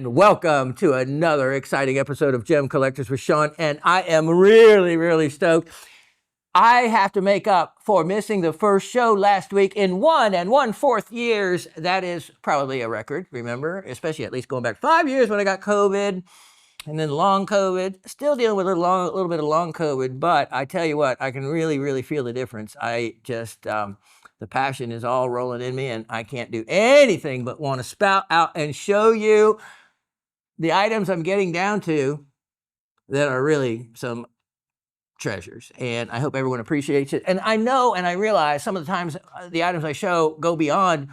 and welcome to another exciting episode of Gem Collectors with Shawn. And I am really stoked. I have to make up for missing the first show last week in 1 1/4 years. That is probably a record, remember, especially at least going back 5 years when I got COVID and then long COVID. Still dealing with a little bit of long COVID, but I tell you what, I can really feel the difference. I just, the passion is all rolling in me, and I can't do anything but want to spout out and show you the items I'm getting down to that are really some treasures. And I hope everyone appreciates it. And I know and I realize some of the times the items I show go beyond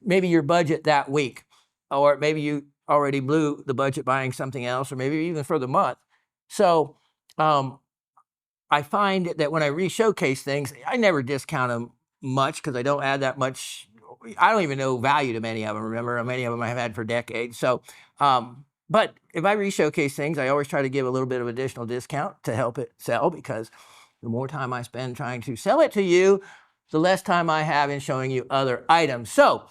maybe your budget that week, or maybe you already blew the budget buying something else, or maybe even for the month. So I find that when I re-showcase things, I never discount them much because I don't add that much. I don't even know value to many of them. Remember, many of them I have had for decades. So, but if I re-showcase things, I always try to give a little bit of additional discount to help it sell, because the more time I spend trying to sell it to you, the less time I have in showing you other items. So,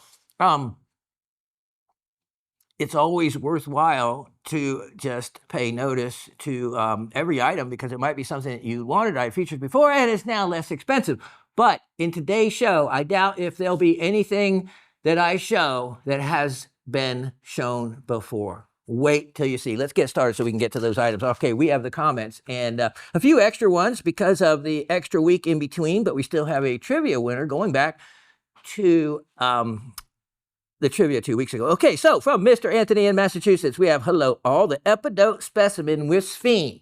it's always worthwhile to just pay notice to every item, because it might be something that you wanted, I featured before, and it's now less expensive. But in today's show, I doubt if there'll be anything that I show that has been shown before. Wait till you see. Let's get started so we can get to those items. Okay, we have the comments and a few extra ones because of the extra week in between, but we still have a trivia winner going back to the trivia 2 weeks ago. Okay, so from Mr. Anthony in Massachusetts, we have, hello all, the epidote specimen with sphen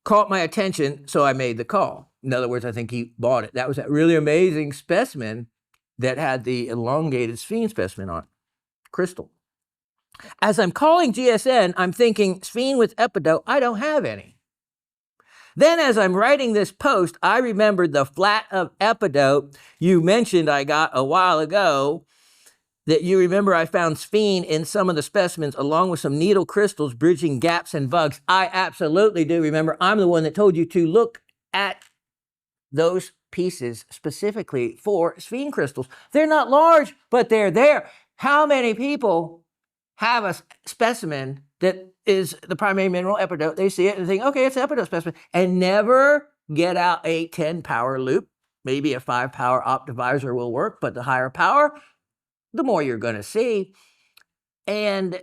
caught my attention, so I made the call. In other words, I think he bought it. That was that really amazing specimen that had the elongated sphen specimen on crystal. As I'm calling GSN, I'm thinking sphen with epidote, I don't have any. Then as I'm writing this post, I remembered the flat of epidote you mentioned I got a while ago, that you remember I found sphen in some of the specimens along with some needle crystals bridging gaps and bugs. I absolutely do remember. I'm the one that told you to look at those pieces specifically for sphen crystals. They're not large, but they're there. How many people have a specimen that is the primary mineral epidote? They see it and think, okay, it's an epidote specimen, and never get out a 10 power loop. Maybe a 5 power optivisor will work, but the higher power, the more you're going to see, and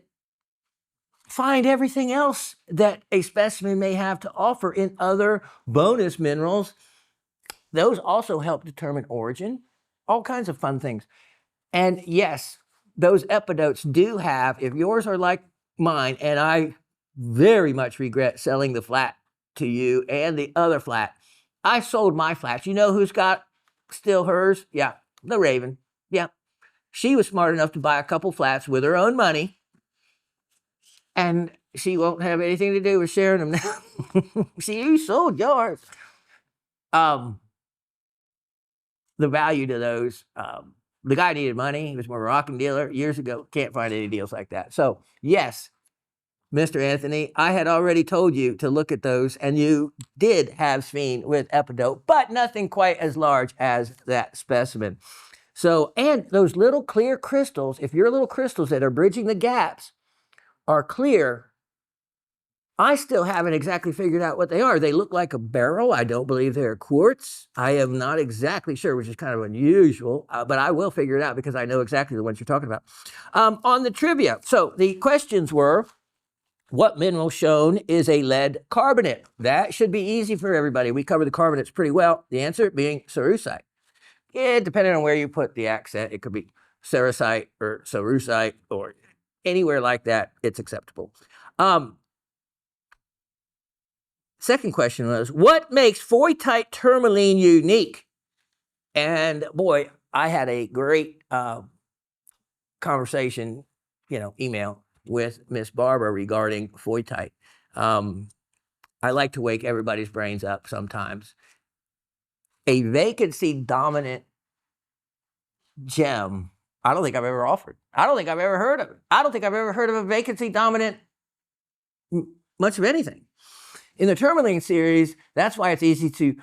find everything else that a specimen may have to offer in other bonus minerals. Those also help determine origin, all kinds of fun things. And yes, those epidotes do have, if yours are like mine, and I very much regret selling the flat to you and the other flat. I sold my flats. You know who's got still hers? Yeah, the Raven. Yeah. She was smart enough to buy a couple flats with her own money, and she won't have anything to do with sharing them now. You sold yours. The value to those, the guy needed money. He was more of a rocking dealer years ago. Can't find any deals like that. So yes, Mr. Anthony, I had already told you to look at those, and you did have sphen with epidote, but nothing quite as large as that specimen. So, and those little clear crystals, if your little crystals that are bridging the gaps are clear, I still haven't exactly figured out what they are. They look like a beryl. I don't believe they're quartz. I am not exactly sure, which is kind of unusual, but I will figure it out because I know exactly the ones you're talking about. On the trivia, so the questions were, what mineral shown is a lead carbonate? That should be easy for everybody. We cover the carbonates pretty well. The answer being cerussite. Yeah, depending on where you put the accent, it could be cerussite or cerussite or anywhere like that, it's acceptable. Second question was, what makes phoitite tourmaline unique? And boy, I had a great conversation, email with Miss Barbara regarding phoitite. I like to wake everybody's brains up sometimes. A vacancy dominant gem, I don't think I've ever offered. I don't think I've ever heard of it. I don't think I've ever heard of a vacancy dominant much of anything. In the tourmaline series, that's why it's easy to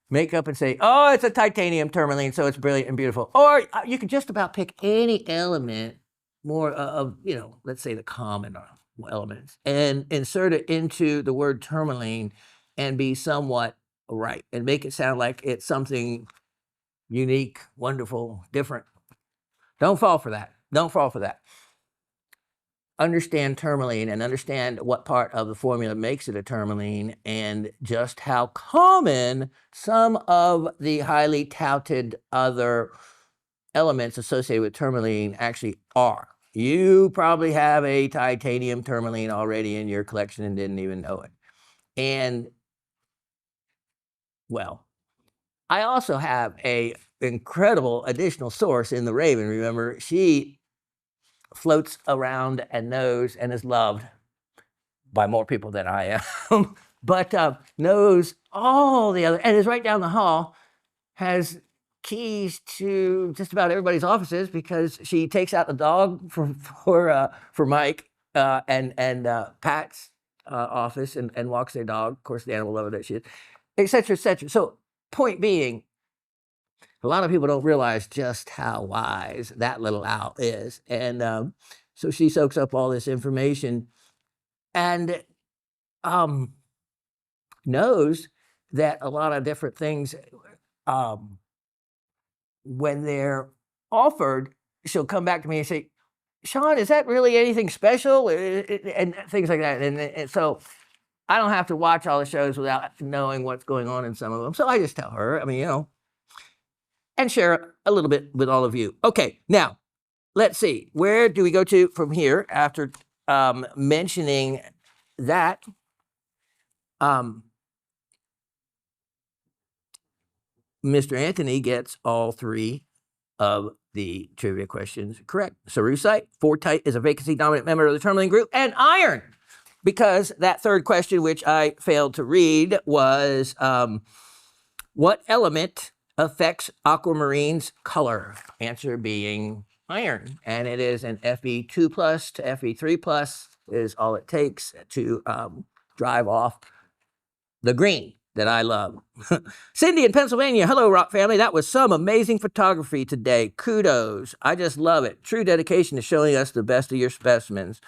make up and say, oh, it's a titanium tourmaline, so it's brilliant and beautiful. Or you could just about pick any element more of, let's say the common elements and insert it into the word tourmaline and be somewhat right and make it sound like it's something unique, wonderful, different. Don't fall for that. Don't fall for that. Understand tourmaline and understand what part of the formula makes it a tourmaline and just how common some of the highly touted other elements associated with tourmaline actually are. You probably have a titanium tourmaline already in your collection and didn't even know it. And, well, I also have a incredible additional source in the Raven. Remember, she floats around and knows and is loved by more people than I am, but knows all the other, and is right down the hall, has keys to just about everybody's offices because she takes out the dog for Mike and Pat's office and walks their dog. Of course, the animal lover that she is, et cetera, et cetera. So, point being, a lot of people don't realize just how wise that little owl is, and so she soaks up all this information and knows that a lot of different things, when they're offered, she'll come back to me and say, Shawn, is that really anything special? And things like that. And so I don't have to watch all the shows without knowing what's going on in some of them. So I just tell her, I mean, you know, and share a little bit with all of you. Okay, now, let's see. Where do we go to from here after mentioning that? Mr. Anthony gets all three of the trivia questions correct. Cerussite, Fortite is a vacancy-dominant member of the tourmaline group, and iron, because that third question, which I failed to read, was what element affects aquamarine's color? Answer being iron, and it is an Fe2 plus to Fe3 plus is all it takes to drive off the green that I love. Cindy in Pennsylvania, hello, Rock family. That was some amazing photography today. Kudos. I just love it. True dedication to showing us the best of your specimens.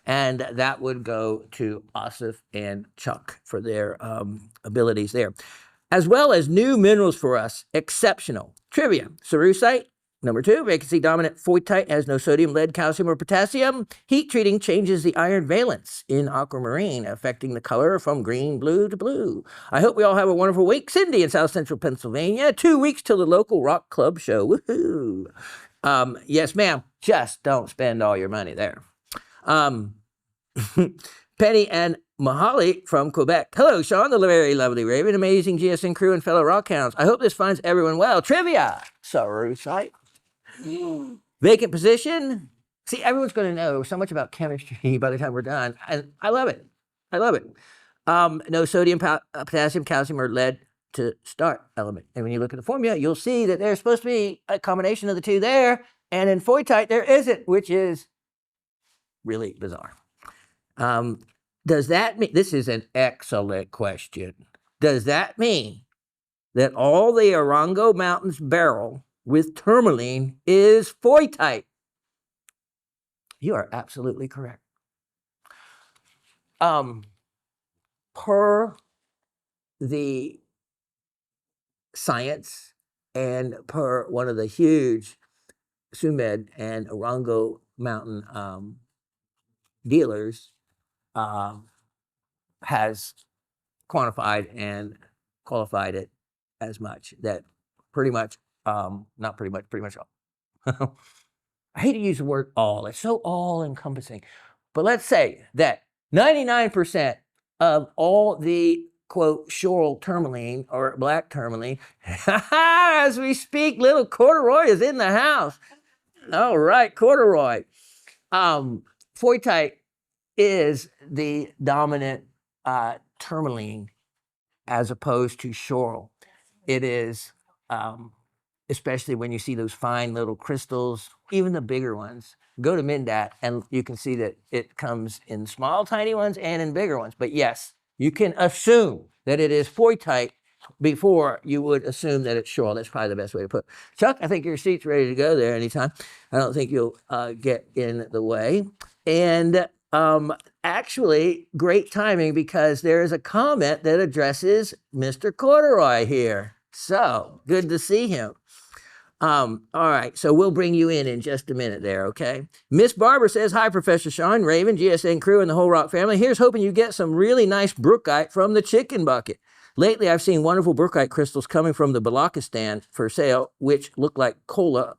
And that would go to Asif and Chuck for their abilities there. As well as new minerals for us. Exceptional. Trivia. Cerussite. Number 2, vacancy-dominant Fortite has no sodium, lead, calcium, or potassium. Heat treating changes the iron valence in aquamarine, affecting the color from green, blue to blue. I hope we all have a wonderful week. Cindy in South Central Pennsylvania. 2 weeks till the local rock club show. Woohoo! Yes, ma'am. Just don't spend all your money there. Penny and Mahali from Quebec. Hello, Shawn, the very lovely Raven, amazing GSN crew, and fellow rock hounds. I hope this finds everyone well. Trivia. Cerussite. Vacant position. See, everyone's going to know so much about chemistry by the time we're done. And I love it. I love it. No sodium, potassium, calcium, or lead to start element. And when you look at the formula, you'll see that there's supposed to be a combination of the two there. And in Fortite, there isn't, which is really bizarre. Does that mean, this is an excellent question. Does that mean that all the Orongo Mountains beryl with tourmaline is Fortite? You are absolutely correct. Per the science and per one of the huge Sumed and Orongo Mountain dealers has quantified and qualified it as much that pretty much, not pretty much all. I hate to use the word all. It's so all-encompassing. But let's say that 99% of all the, quote, shoral tourmaline or black tourmaline, as we speak, little Corduroy is in the house. All right, Corduroy. Fortite is the dominant tourmaline as opposed to shoral. It is, especially when you see those fine little crystals, even the bigger ones. Go to Mindat and you can see that it comes in small, tiny ones and in bigger ones. But yes, you can assume that it is Fortite before you would assume that it's shoral. That's probably the best way to put it. Chuck, I think your seat's ready to go there anytime. I don't think you'll get in the way. And Actually, great timing because there is a comment that addresses Mr. Corduroy here. So good to see him. All right, so we'll bring you in just a minute there, okay? Miss Barber says, hi, Professor Shawn, Raven, GSN crew, and the whole Rock family. Here's hoping you get some really nice brookite from the chicken bucket. Lately, I've seen wonderful brookite crystals coming from the Balakistan for sale, which look like cola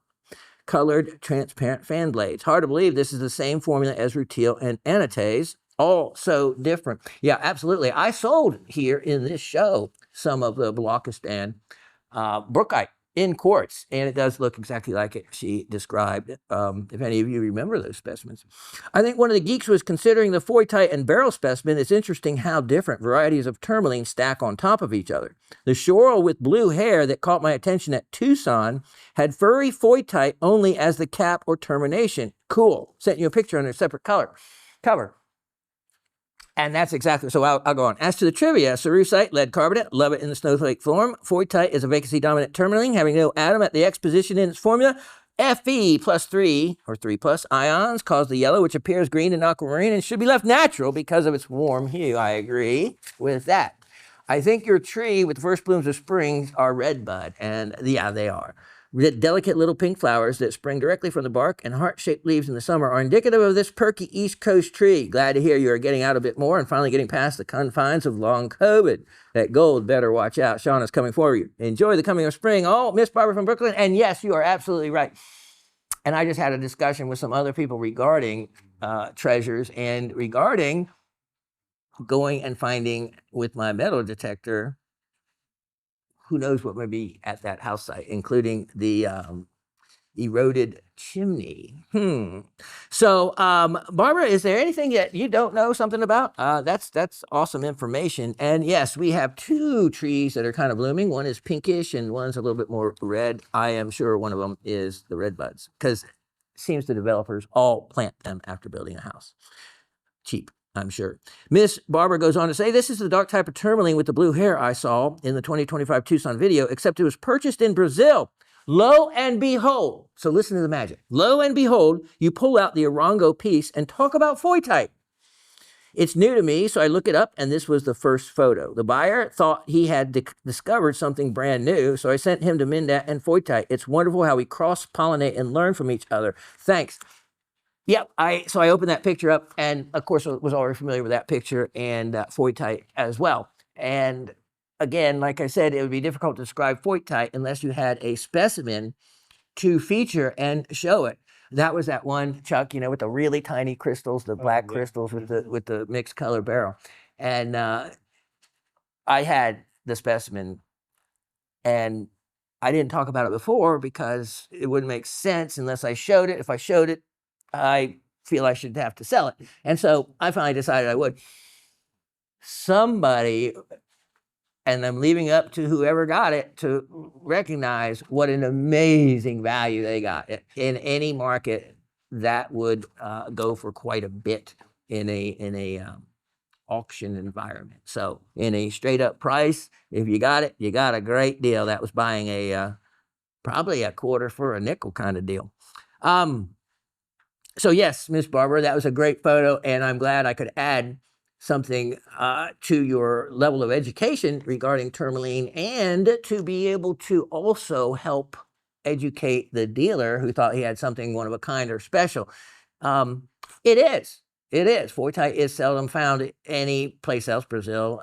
colored transparent fan blades. Hard to believe this is the same formula as rutile and anatase, all so different. Yeah, absolutely. I sold here in this show some of the Balakistan brookite in quartz, and it does look exactly like it she described, if any of you remember those specimens. I think one of the geeks was considering the foytite and beryl specimen. It's interesting how different varieties of tourmaline stack on top of each other. The shoral with blue hair that caught my attention at Tucson had furry foytite only as the cap or termination. Cool. Sent you a picture on a separate cover. And that's exactly, so I'll go on. As to the trivia, cerussite, lead carbonate, love it in the snowflake form. Foytite is a vacancy-dominant tourmaline, having no atom at the X position in its formula. Fe plus 3, or 3 plus, ions cause the yellow, which appears green and aquamarine, and should be left natural because of its warm hue. I agree with that. I think your tree with the first blooms of spring are redbud, and yeah, they are. The delicate little pink flowers that spring directly from the bark and heart-shaped leaves in the summer are indicative of this perky East Coast tree. Glad to hear you are getting out a bit more and finally getting past the confines of long COVID. That gold better watch out. Shawn is coming for you. Enjoy the coming of spring. Oh, Miss Barbara from Brooklyn. And yes, you are absolutely right. And I just had a discussion with some other people regarding treasures and regarding going and finding with my metal detector who knows what may be at that house site, including the eroded chimney. So, Barbara, is there anything that you don't know something about? That's awesome information. And yes, we have 2 trees that are kind of blooming. One is pinkish and one's a little bit more red. I am sure one of them is the red buds because it seems the developers all plant them after building a house. Cheap, I'm sure. Miss Barbara goes on to say, this is the dark type of tourmaline with the blue hair I saw in the 2025 Tucson video, except it was purchased in Brazil. Lo and behold, so listen to the magic. Lo and behold, you pull out the Orongo piece and talk about foytite. It's new to me, so I look it up, and this was the first photo. The buyer thought he had discovered something brand new, so I sent him to Mindat and foytite. It's wonderful how we cross-pollinate and learn from each other. Thanks. Yep, so I opened that picture up, and of course I was already familiar with that picture and foytite as well. And again, like I said, it would be difficult to describe foytite unless you had a specimen to feature and show it. That was that one, Chuck, you know, with the really tiny crystals, the black crystals with the mixed color beryl. And I had the specimen, and I didn't talk about it before because it wouldn't make sense unless I showed it. If I showed it, I feel I should have to sell it. And so I finally decided I would. Somebody, and I'm leaving up to whoever got it to recognize what an amazing value they got. In any market, that would go for quite a bit in a auction environment. So in a straight up price, if you got it, you got a great deal. That was buying a probably a quarter for a nickel kind of deal. So yes, Miss Barbara, that was a great photo, and I'm glad I could add something to your level of education regarding tourmaline, and to be able to also help educate the dealer who thought he had something one of a kind or special. It is. Foytite is seldom found any place else, Brazil,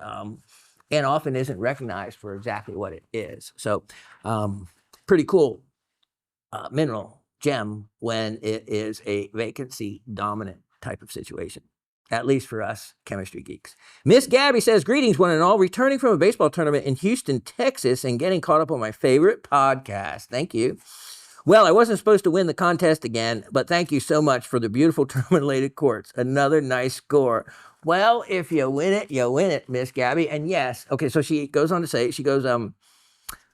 and often isn't recognized for exactly what it is. So pretty cool mineral gem when it is a vacancy dominant type of situation, at least for us chemistry geeks. Miss Gabby says, greetings one and all, returning from a baseball tournament in Houston, Texas, and getting caught up on my favorite podcast. Thank you. Well, I wasn't supposed to win the contest again, but thank you so much for the beautiful tourmaline quartz. Another nice score. Well, if you win it, Miss Gabby. And yes, okay, so she goes on to say, she goes,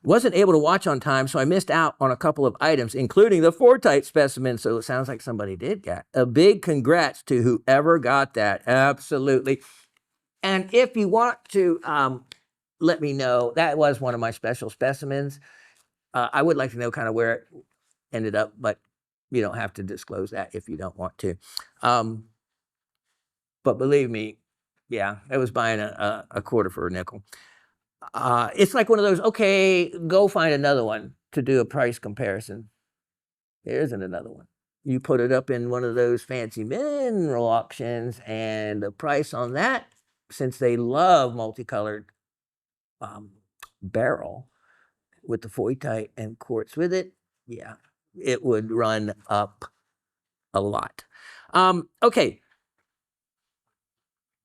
wasn't able to watch on time, so I missed out on a couple of items, including the foytite specimen. So it sounds like somebody did get a big congrats to whoever got that. Absolutely. And if you want to let me know, that was one of my special specimens. I would like to know kind of where it ended up, but you don't have to disclose that if you don't want to. But believe me, yeah, I was buying a quarter for a nickel. It's like one of those, okay, go find another one to do a price comparison. There isn't another one. You put it up in one of those fancy mineral auctions, and the price on that, since they love multicolored um, beryl with the foytite and quartz with it, yeah, it would run up a lot. Okay,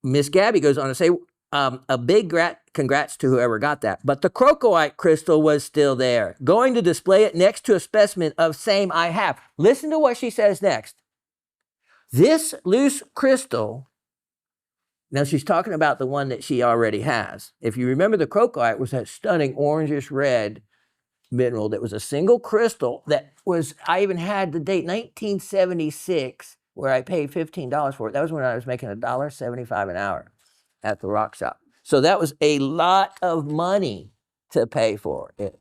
Miss Gabby goes on to say, a big congrats to whoever got that. But the crocoite crystal was still there. Going to display it next to a specimen of same I have. Listen to what she says next. This loose crystal, now she's talking about the one that she already has. If you remember, the crocoite was that stunning orangish red mineral that was a single crystal that was, I even had the date 1976, where I paid $15 for it. That was when I was making $1.75 an hour at the rock shop. So that was a lot of money to pay for it.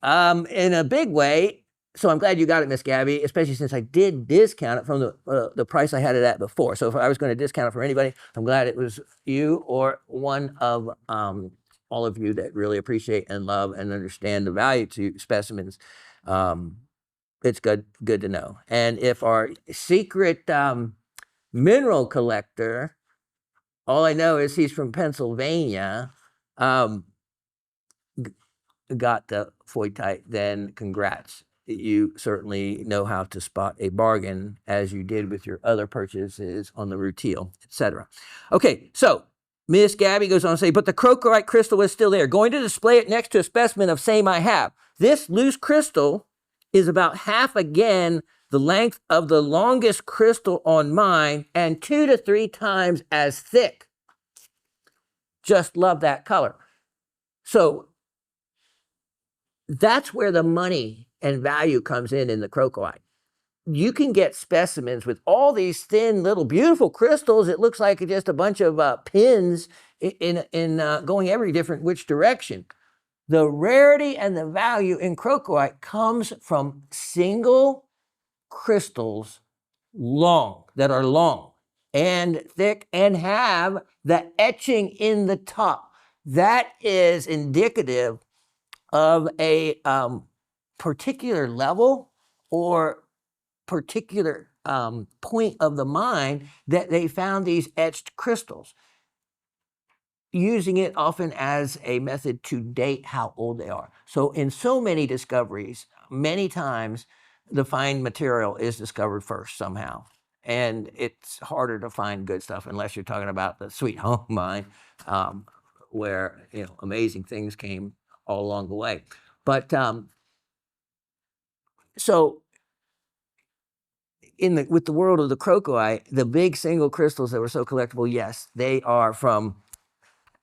In a big way. So I'm glad you got it, Miss Gabby, especially since I did discount it from the price I had it at before. So if I was going to discount it for anybody, I'm glad it was you or one of all of you that really appreciate and love and understand the value to specimens. It's good to know. And if our secret mineral collector, all I know is he's from Pennsylvania, got the foytite, then congrats. You certainly know how to spot a bargain, as you did with your other purchases on the rutile, etc. Okay, so Miss Gabby goes on to say, but the crocoite crystal was still there. Going to display it next to a specimen of same I have. This loose crystal is about half again the length of the longest crystal on mine and 2 to 3 times as thick. Just love that color. So that's where the money and value comes in the crocoite. You can get specimens with all these thin little beautiful crystals. It looks like just a bunch of pins in going every different which direction. The rarity and the value in crocoite comes from single crystals that are long and thick and have the etching in the top. That is indicative of a particular level or particular point of the mine that they found these etched crystals, using it often as a method to date how old they are. So in so many discoveries, many times the fine material is discovered first somehow. And it's harder to find good stuff unless you're talking about the Sweet Home mine, where amazing things came all along the way. But so with the world of the crocoite, the big single crystals that were so collectible, yes, they are from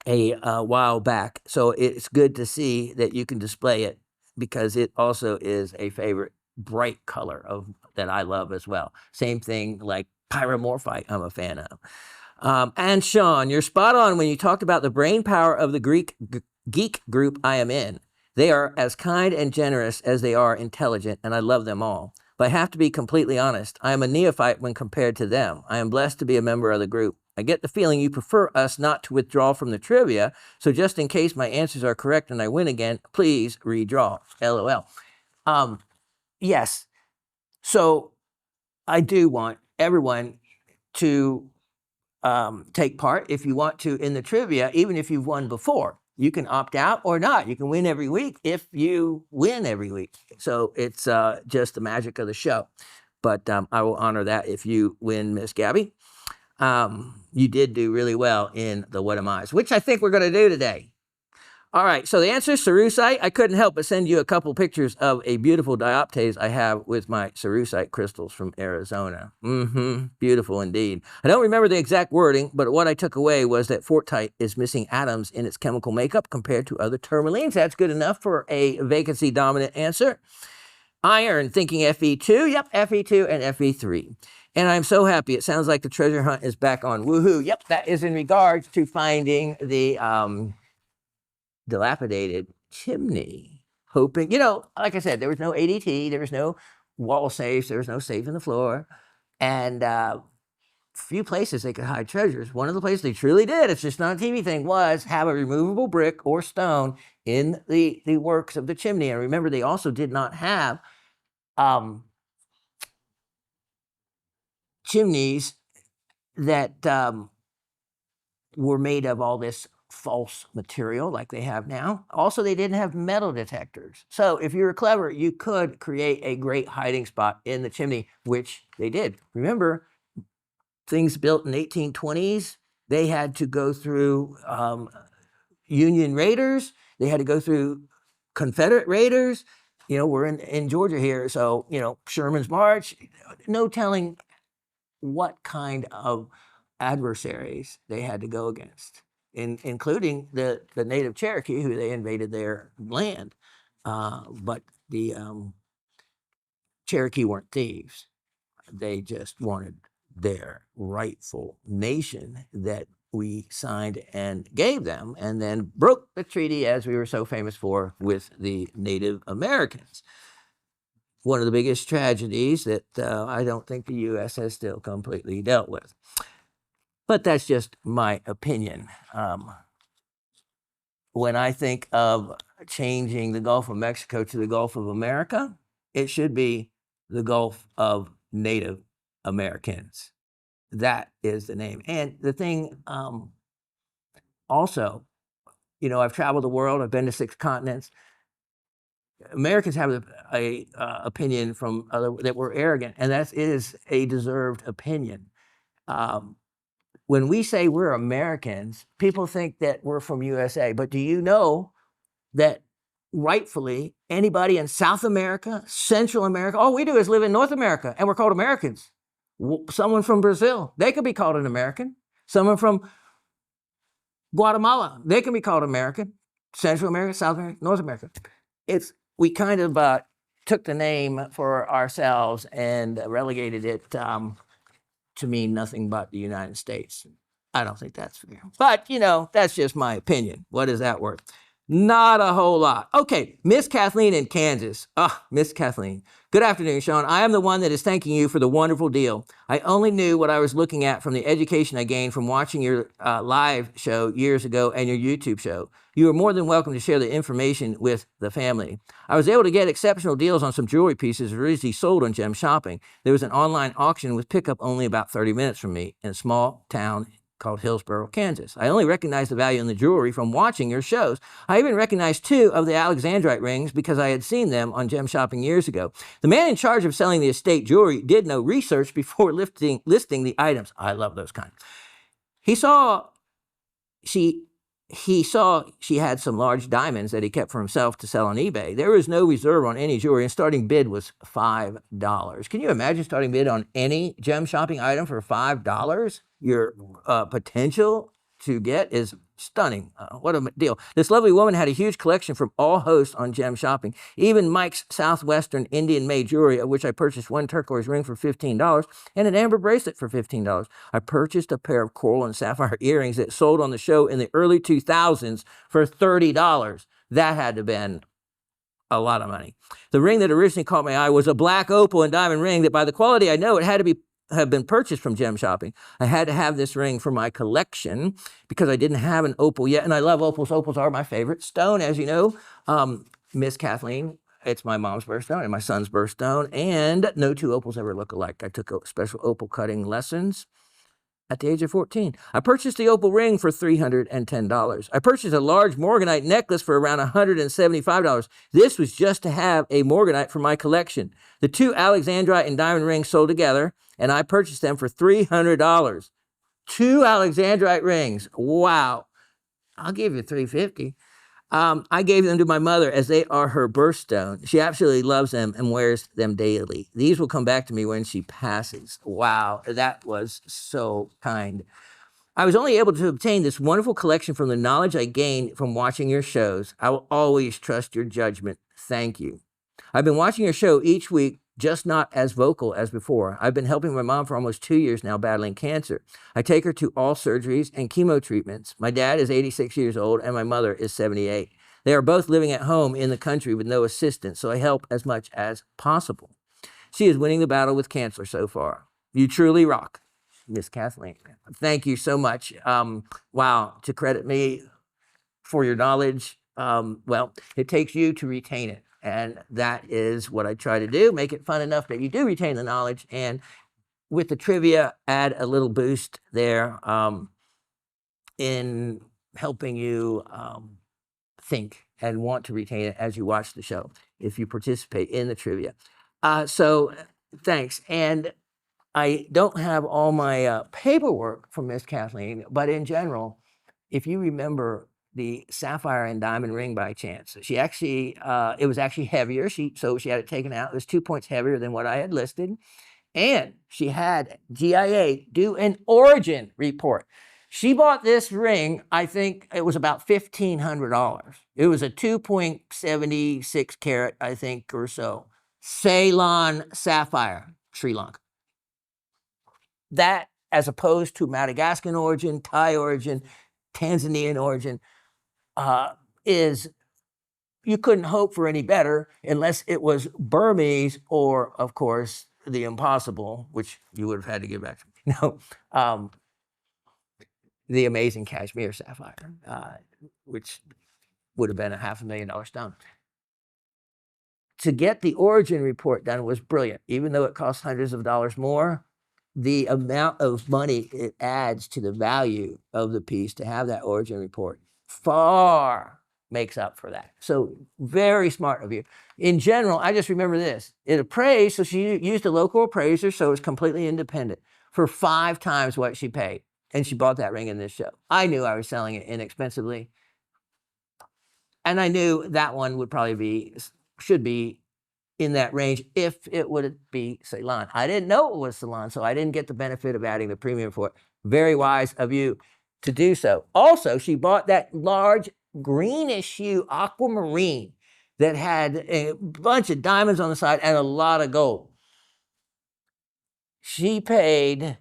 a while back. So it's good to see that you can display it, because it also is a favorite bright color that I love as well. Same thing like pyromorphite, I'm a fan of. And Shawn, you're spot on when you talked about the brain power of the geek group I am in. They are as kind and generous as they are intelligent, and I love them all. But I have to be completely honest. I am a neophyte when compared to them. I am blessed to be a member of the group. I get the feeling you prefer us not to withdraw from the trivia, so just in case my answers are correct and I win again, please redraw. LOL. Yes. So I do want everyone to take part if you want to in the trivia, even if you've won before. You can opt out or not. You can win every week if you win every week. So it's just the magic of the show. But I will honor that if you win, Miss Gabby. You did do really well in the What Am I's, which I think we're going to do today. All right, so the answer is cerussite. I couldn't help but send you a couple pictures of a beautiful dioptase I have with my cerussite crystals from Arizona. Beautiful indeed. I don't remember the exact wording, but what I took away was that fortite is missing atoms in its chemical makeup compared to other tourmalines. That's good enough for a vacancy-dominant answer. Iron, thinking Fe2. Yep, Fe2 and Fe3. And I'm so happy. It sounds like the treasure hunt is back on. Woohoo. Yep, that is in regards to finding the dilapidated chimney. Hoping, like I said, there was no ADT, there was no wall safes, there was no safe in the floor. And few places they could hide treasures. One of the places they truly did, it's just not a TV thing, was have a removable brick or stone in the works of the chimney. And remember, they also did not have chimneys that were made of all this false material like they have now. Also, they didn't have metal detectors. So if you were clever, you could create a great hiding spot in the chimney, which they did. Remember, things built in 1820s, they had to go through Union raiders. They had to go through Confederate raiders. You know, we're in Georgia here, so, you know, Sherman's March, no telling what kind of adversaries they had to go against, including the native Cherokee, who they invaded their land. But the Cherokee weren't thieves. They just wanted their rightful nation that we signed and gave them, and then broke the treaty, as we were so famous for, with the Native Americans. One of the biggest tragedies that I don't think the U.S. has still completely dealt with. But that's just my opinion. When I think of changing the Gulf of Mexico to the Gulf of America, it should be the Gulf of Native Americans. That is the name. And the thing also, you know, I've traveled the world. I've been to 6 continents. Americans have a opinion from other that we're arrogant, and that is a deserved opinion. When we say we're Americans, people think that we're from USA. But do you know that rightfully anybody in South America, Central America, all we do is live in North America, and we're called Americans. Someone from Brazil, they could be called an American. Someone from Guatemala, they can be called American. Central America, South America, North America. We kind of took the name for ourselves and relegated it to mean nothing but the United States. I don't think that's fair. But, you know, that's just my opinion. What is that worth? Not a whole lot. Okay, Miss Kathleen in Kansas. Miss Kathleen. Good afternoon, Shawn. I am the one that is thanking you for the wonderful deal. I only knew what I was looking at from the education I gained from watching your live show years ago and your YouTube show. You are more than welcome to share the information with the family. I was able to get exceptional deals on some jewelry pieces originally sold on Gem Shopping. There was an online auction with pickup only about 30 minutes from me in a small town called Hillsboro, Kansas. I only recognized the value in the jewelry from watching your shows. I even recognized 2 of the Alexandrite rings because I had seen them on Gem Shopping years ago. The man in charge of selling the estate jewelry did no research before listing the items. I love those kind. He saw she had some large diamonds that he kept for himself to sell on eBay. There was no reserve on any jewelry, and starting bid was $5. Can you imagine starting bid on any Gem Shopping item for $5? Your potential to get is stunning. What a deal. This lovely woman had a huge collection from all hosts on Gem Shopping, even Mike's Southwestern Indian-made jewelry, of which I purchased one turquoise ring for $15 and an amber bracelet for $15. I purchased a pair of coral and sapphire earrings that sold on the show in the early 2000s for $30. That had to have been a lot of money. The ring that originally caught my eye was a black opal and diamond ring that, by the quality I know, it had to have been purchased from Gem Shopping. I had to have this ring for my collection because I didn't have an opal yet, and I love opals. Opals are my favorite stone, as you know. Miss Kathleen, it's my mom's birthstone and my son's birthstone, and no 2 opals ever look alike. I took special opal cutting lessons at the age of 14. I purchased the opal ring for $310. I purchased a large morganite necklace for around $175. This was just to have a morganite for my collection. The 2 Alexandrite and diamond rings sold together, and I purchased them for $300. 2 Alexandrite rings. Wow. I'll give you $350. I gave them to my mother as they are her birthstone. She absolutely loves them and wears them daily. These will come back to me when she passes. Wow, that was so kind. I was only able to obtain this wonderful collection from the knowledge I gained from watching your shows. I will always trust your judgment. Thank you. I've been watching your show each week, just not as vocal as before. I've been helping my mom for almost 2 years now battling cancer. I take her to all surgeries and chemo treatments. My dad is 86 years old and my mother is 78. They are both living at home in the country with no assistance, so I help as much as possible. She is winning the battle with cancer so far. You truly rock. Miss Kathleen. Thank you so much. Wow, to credit me for your knowledge, well, it takes you to retain it. And that is what I try to do, make it fun enough that you do retain the knowledge. And with the trivia, add a little boost there in helping you think and want to retain it as you watch the show, if you participate in the trivia. So thanks. And I don't have all my paperwork from Miss Kathleen, but in general, if you remember the sapphire and diamond ring by chance, she actually, it was actually heavier. So she had it taken out. It was 2 points heavier than what I had listed. And she had GIA do an origin report. She bought this ring, I think it was about $1,500. It was a 2.76 carat, I think, or so. Ceylon sapphire, Sri Lanka. That, as opposed to Madagascan origin, Thai origin, Tanzanian origin, is, you couldn't hope for any better unless it was Burmese or, of course, the impossible, which you would have had to give back to me. No, the amazing cashmere sapphire, which would have been a $500,000 stone. To get the origin report done was brilliant. Even though it costs hundreds of dollars more, the amount of money it adds to the value of the piece to have that origin report far makes up for that. So very smart of you. In general, I just remember this. It appraised, so she used a local appraiser, so it was completely independent, for 5 times what she paid. And she bought that ring in this show. I knew I was selling it inexpensively. And I knew that one would probably should be in that range if it would be Ceylon. I didn't know it was Ceylon, so I didn't get the benefit of adding the premium for it. Very wise of you to do so. Also, she bought that large greenish hue aquamarine that had a bunch of diamonds on the side and a lot of gold. She paid,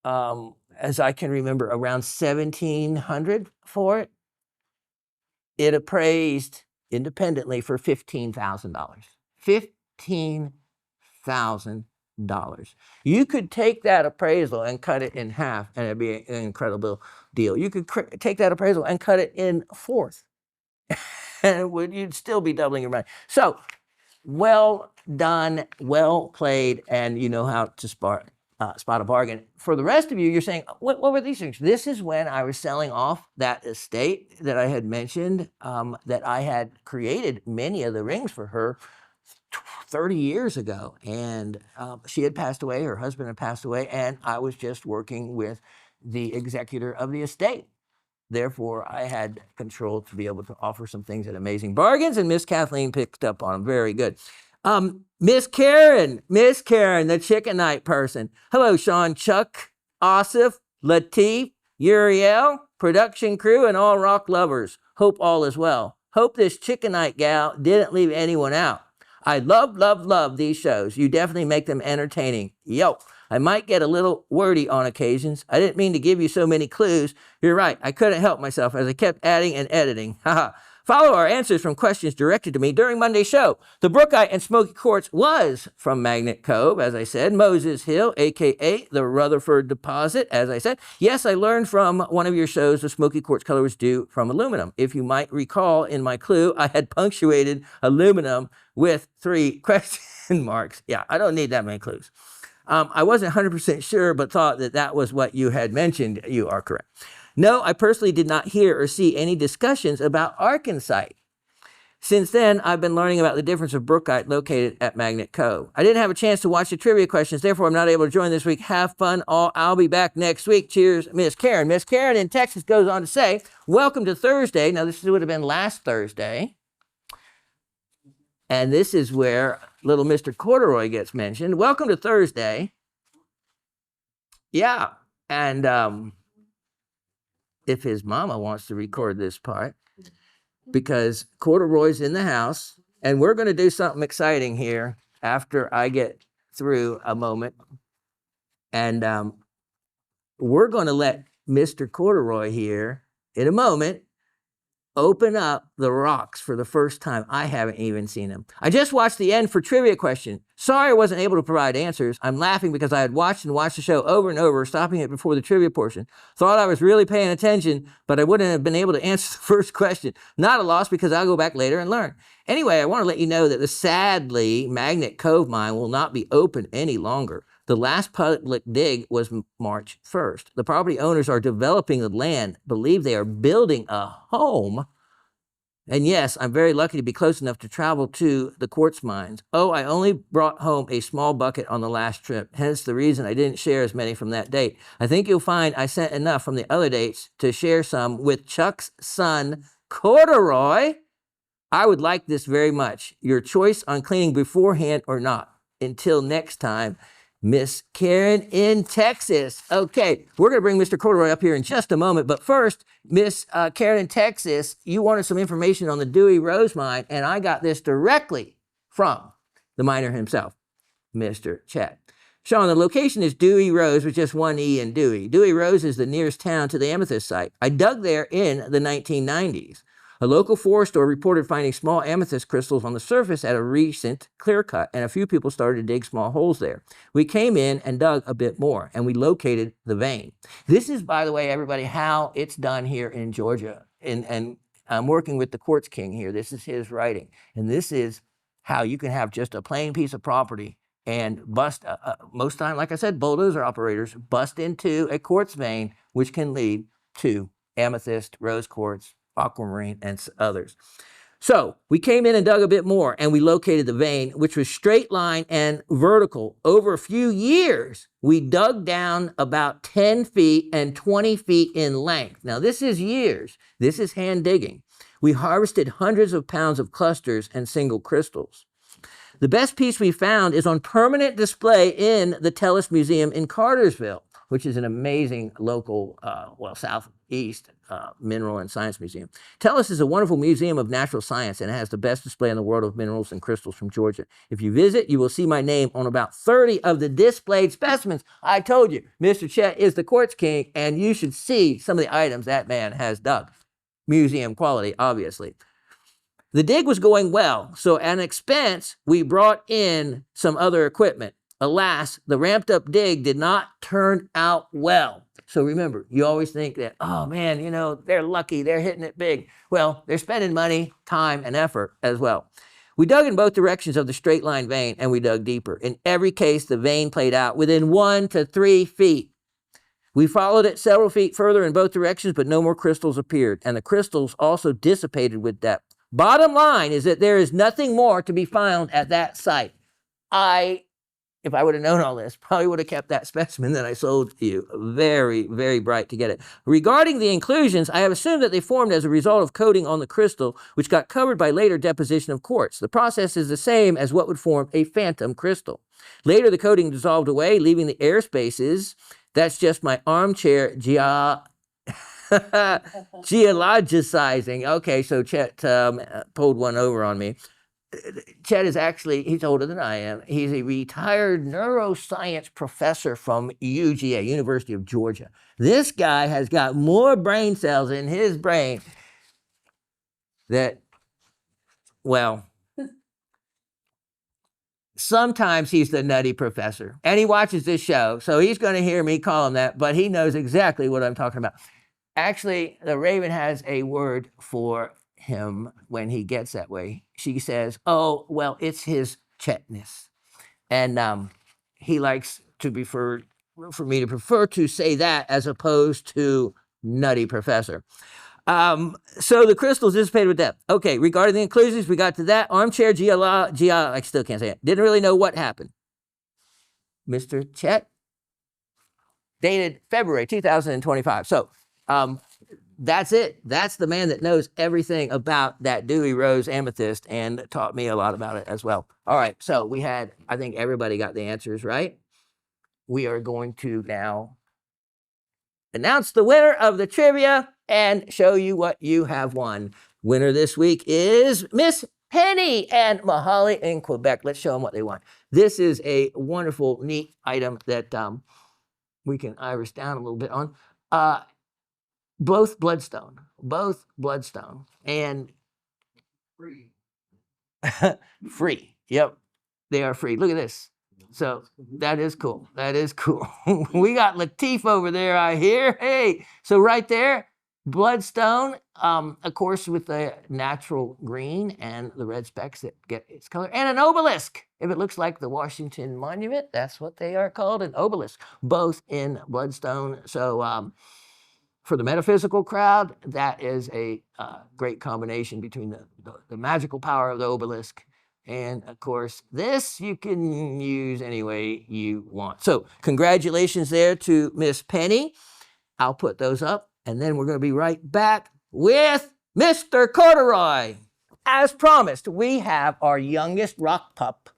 as I can remember, around $1,700 for it. It appraised independently for $15,000. $15,000. You could take that appraisal and cut it in half, and it'd be an incredible deal. You could take that appraisal and cut it in fourth, and you'd still be doubling your money. So, well done, well played, and you know how to spot a bargain. For the rest of you, you're saying, what were these things? This is when I was selling off that estate that I had mentioned, that I had created many of the rings for her 30 years ago. And she had passed away, her husband had passed away, and I was just working with the executor of the estate. Therefore, I had control to be able to offer some things at amazing bargains, and Miss Kathleen picked up on them. Very good. Miss Karen, the chicken night person. Hello, Shawn, Chuck, Asif, Latif, Uriel, production crew, and all rock lovers. Hope all is well. Hope this chicken night gal didn't leave anyone out. I love these shows. You definitely make them entertaining. Yo, I might get a little wordy on occasions. I didn't mean to give you so many clues. You're right, I couldn't help myself as I kept adding and editing. Haha. Follow our answers from questions directed to me during Monday's show. The Brookite and Smoky Quartz was from Magnet Cove, as I said. Moses Hill, a.k.a. the Rutherford Deposit, as I said. Yes, I learned from one of your shows the Smoky Quartz color was due from aluminum. If you might recall in my clue, I had punctuated aluminum with 3 question marks. Yeah, I don't need that many clues. I wasn't 100% sure, but thought that was what you had mentioned. You are correct. No, I personally did not hear or see any discussions about arkansite. Since then, I've been learning about the difference of brookite located at Magnet Cove. I didn't have a chance to watch the trivia questions, therefore I'm not able to join this week. Have fun all. I'll be back next week. Cheers, Miss Karen. Miss Karen in Texas goes on to say, welcome to Thursday. Now, this would have been last Thursday. And this is where little Mr. Corduroy gets mentioned. Welcome to Thursday. Yeah, and if his mama wants to record this part, because Corduroy's in the house, and we're going to do something exciting here after I get through a moment. And we're going to let Mr. Corduroy here in a moment open up the rocks for the first time. I haven't even seen them. I just watched the end for trivia question. Sorry I wasn't able to provide answers. I'm laughing because I had watched the show over and over, stopping it before the trivia portion. Thought I was really paying attention, but I wouldn't have been able to answer the first question. Not a loss because I'll go back later and learn. Anyway, I want to let you know that the sadly Magnet Cove mine will not be open any longer. The last public dig was March 1st. The property owners are developing the land, believe they are building a home. And yes, I'm very lucky to be close enough to travel to the quartz mines. Oh, I only brought home a small bucket on the last trip, hence the reason I didn't share as many from that date. I think you'll find I sent enough from the other dates to share some with Chuck's son, Corduroy. I would like this very much. Your choice on cleaning beforehand or not. Until next time, Miss Karen in Texas. Okay, we're going to bring Mr. Corduroy up here in just a moment. But first, Miss Karen in Texas, you wanted some information on the Dewey Rose mine, and I got this directly from the miner himself, Mr. Chet. Shawn, the location is Dewey Rose with just one E in Dewey. Dewey Rose is the nearest town to the amethyst site. I dug there in the 1990s. A local forester reported finding small amethyst crystals on the surface at a recent clear cut, and a few people started to dig small holes there. We came in and dug a bit more, and we located the vein. This is, by the way, everybody, how it's done here in Georgia. And I'm working with the Quartz King here. This is his writing. And this is how you can have just a plain piece of property and bust, most time, like I said, bulldozer operators bust into a quartz vein, which can lead to amethyst, rose quartz, aquamarine, and others. So we came in and dug a bit more, and we located the vein, which was straight line and vertical. Over a few years, we dug down about 10 feet and 20 feet in length. Now, this is years. This is hand digging. We harvested hundreds of pounds of clusters and single crystals. The best piece we found is on permanent display in the Tellus Museum in Cartersville, which is an amazing local, southeast mineral and science museum. Tellus is a wonderful museum of natural science, and it has the best display in the world of minerals and crystals from Georgia. If you visit, you will see my name on about 30 of the displayed specimens. I told you, Mr. Chet is the Quartz King, and you should see some of the items that man has dug. Museum quality, obviously. The dig was going well, so at an expense, we brought in some other equipment. Alas, the ramped up dig did not turn out well. So remember, you always think that, oh man, you know, they're lucky, they're hitting it big. Well, they're spending money, time, and effort as well. We dug in both directions of the straight line vein, and we dug deeper. In every case, the vein played out within 1 to 3 feet. We followed it several feet further in both directions, but no more crystals appeared, and the crystals also dissipated with depth. Bottom line is that there is nothing more to be found at that site. If I would have known all this, probably would have kept that specimen that I sold to you. Very, very bright to get it. Regarding the inclusions, I have assumed that they formed as a result of coating on the crystal, which got covered by later deposition of quartz. The process is the same as what would form a phantom crystal. Later, the coating dissolved away, leaving the air spaces. That's just my armchair geologicizing. Okay, so Chet pulled one over on me. Chet is actually, he's older than I am. He's a retired neuroscience professor from UGA, University of Georgia. This guy has got more brain cells in his brain that, well, sometimes he's the nutty professor. And he watches this show, so he's going to hear me call him that, but he knows exactly what I'm talking about. Actually, the Raven has a word for him when he gets that way. She says, oh, well, it's his Chetness. And he likes to prefer, for me to prefer to say that as opposed to nutty professor. So the crystals dissipated with depth. Okay, regarding the inclusions, we got to that. Armchair I still can't say it. Didn't really know what happened. Mr. Chet, dated February 2025. So, that's it. That's the man that knows everything about that Dewey Rose amethyst and taught me a lot about it as well. All right, so we had, I think everybody got the answers right. We are going to now announce the winner of the trivia and show you what you have won. Winner this week is Miss Penny and Mahali in Quebec. Let's show them what they won. This is a wonderful, neat item that we can iris down a little bit on. Both bloodstone. Both bloodstone. And Free. free. Yep. They are free. Look at this. So that is cool. That is cool. We got Latif over there, I hear. Hey, so right there, bloodstone, of course, with the natural green and the red specks that get its color, and an obelisk. If it looks like the Washington Monument, that's what they are called, an obelisk, both in bloodstone. So for the metaphysical crowd, that is a great combination between the magical power of the obelisk and, of course, this you can use any way you want. So congratulations there to Miss Penny. I'll put those up, and then we're going to be right back with Mr. Corduroy. As promised, we have our youngest rock pup.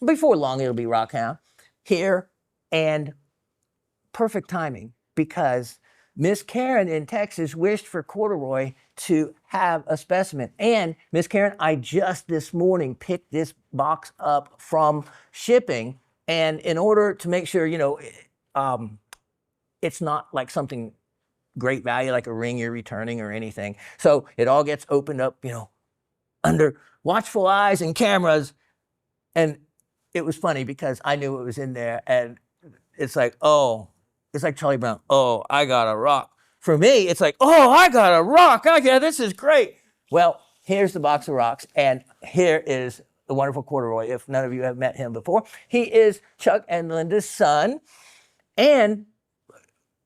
Before long, it'll be Rockhound here, and perfect timing because Miss Karen in Texas wished for Corduroy to have a specimen. And Miss Karen, I just this morning picked this box up from shipping. And in order to make sure, it's not like something great value, like a ring you're returning or anything. So it all gets opened up, under watchful eyes and cameras. And it was funny because I knew it was in there. And it's like, oh, it's like Charlie Brown. Oh, I got a rock. For me, it's like, oh, I got a rock. This is great. Well, here's the box of rocks, and here is the wonderful Corduroy. If none of you have met him before, he is Chuck and Linda's son, and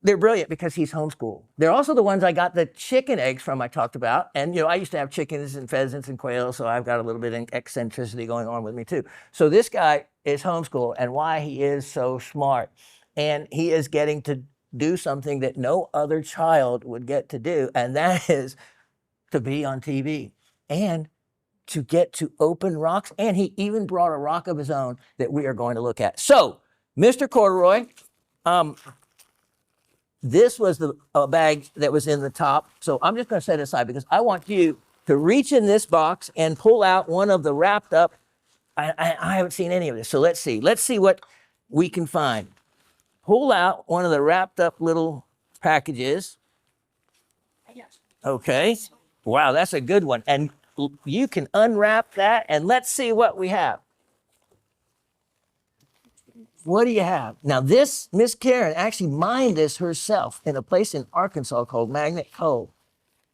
they're brilliant because he's homeschooled. They're also the ones I got the chicken eggs from I talked about. And, I used to have chickens and pheasants and quail, so I've got a little bit of eccentricity going on with me too. So this guy is homeschooled, and why he is so smart. And he is getting to do something that no other child would get to do, and that is to be on TV and to get to open rocks. And he even brought a rock of his own that we are going to look at. So, Mr. Corduroy, this was the bag that was in the top. So I'm just going to set it aside because I want you to reach in this box and pull out one of the wrapped up. I haven't seen any of this. So let's see. Let's see what we can find. Pull out one of the wrapped up little packages. Okay. Wow, that's a good one. And you can unwrap that and let's see what we have. What do you have? Now this, Miss Karen actually mined this herself in a place in Arkansas called Magnet Cove.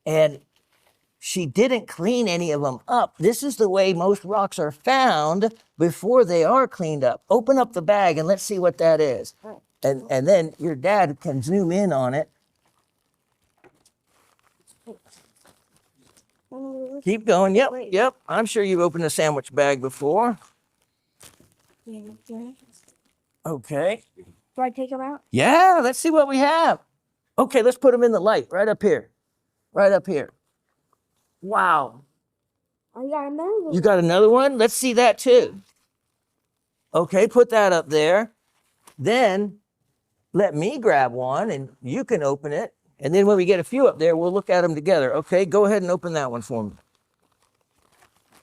And she didn't clean any of them up. This is the way most rocks are found before they are cleaned up. Open up the bag and let's see what that is. And then your dad can zoom in on it. Keep going. Yep. I'm sure you've opened a sandwich bag before. Okay. Do I take them out? Yeah, let's see what we have. Okay, let's put them in the light right up here. Right up here. Wow. I got another one. You got another one? Let's see that too. Okay, put that up there. Then let me grab one and you can open it. And then when we get a few up there, we'll look at them together. Okay, go ahead and open that one for me.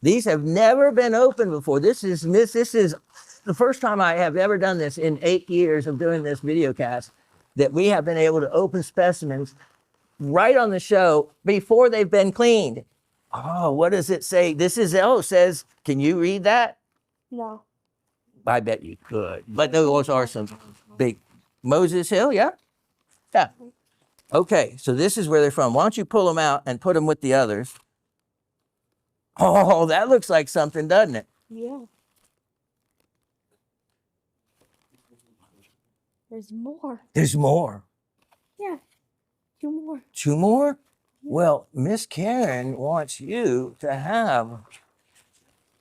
These have never been opened before. This is the first time I have ever done this in 8 years of doing this video cast, that we have been able to open specimens right on the show before they've been cleaned. Oh, what does it say? This is, says, can you read that? No. I bet you could. But those are some big Moses Hill, yeah? Yeah. Okay, so this is where they're from. Why don't you pull them out and put them with the others? Oh, that looks like something, doesn't it? Yeah. There's more. There's more. Yeah. 2 more. 2 more? Well, Miss Karen wants you to have.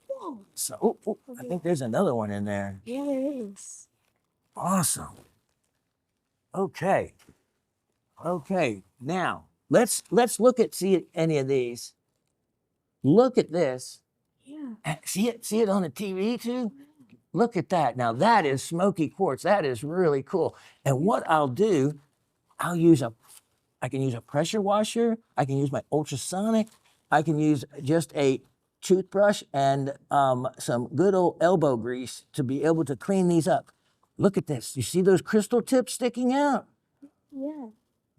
Whoa. So, I think there's another one in there. Yeah, there is. Awesome. Okay. Now let's look at any of these. Look at this. Yeah. See it on the TV too? Look at that. Now that is smoky quartz. That is really cool. And what I'll do, I can use a pressure washer. I can use my ultrasonic. I can use just a toothbrush and some good old elbow grease to be able to clean these up. Look at this. You see those crystal tips sticking out? Yeah.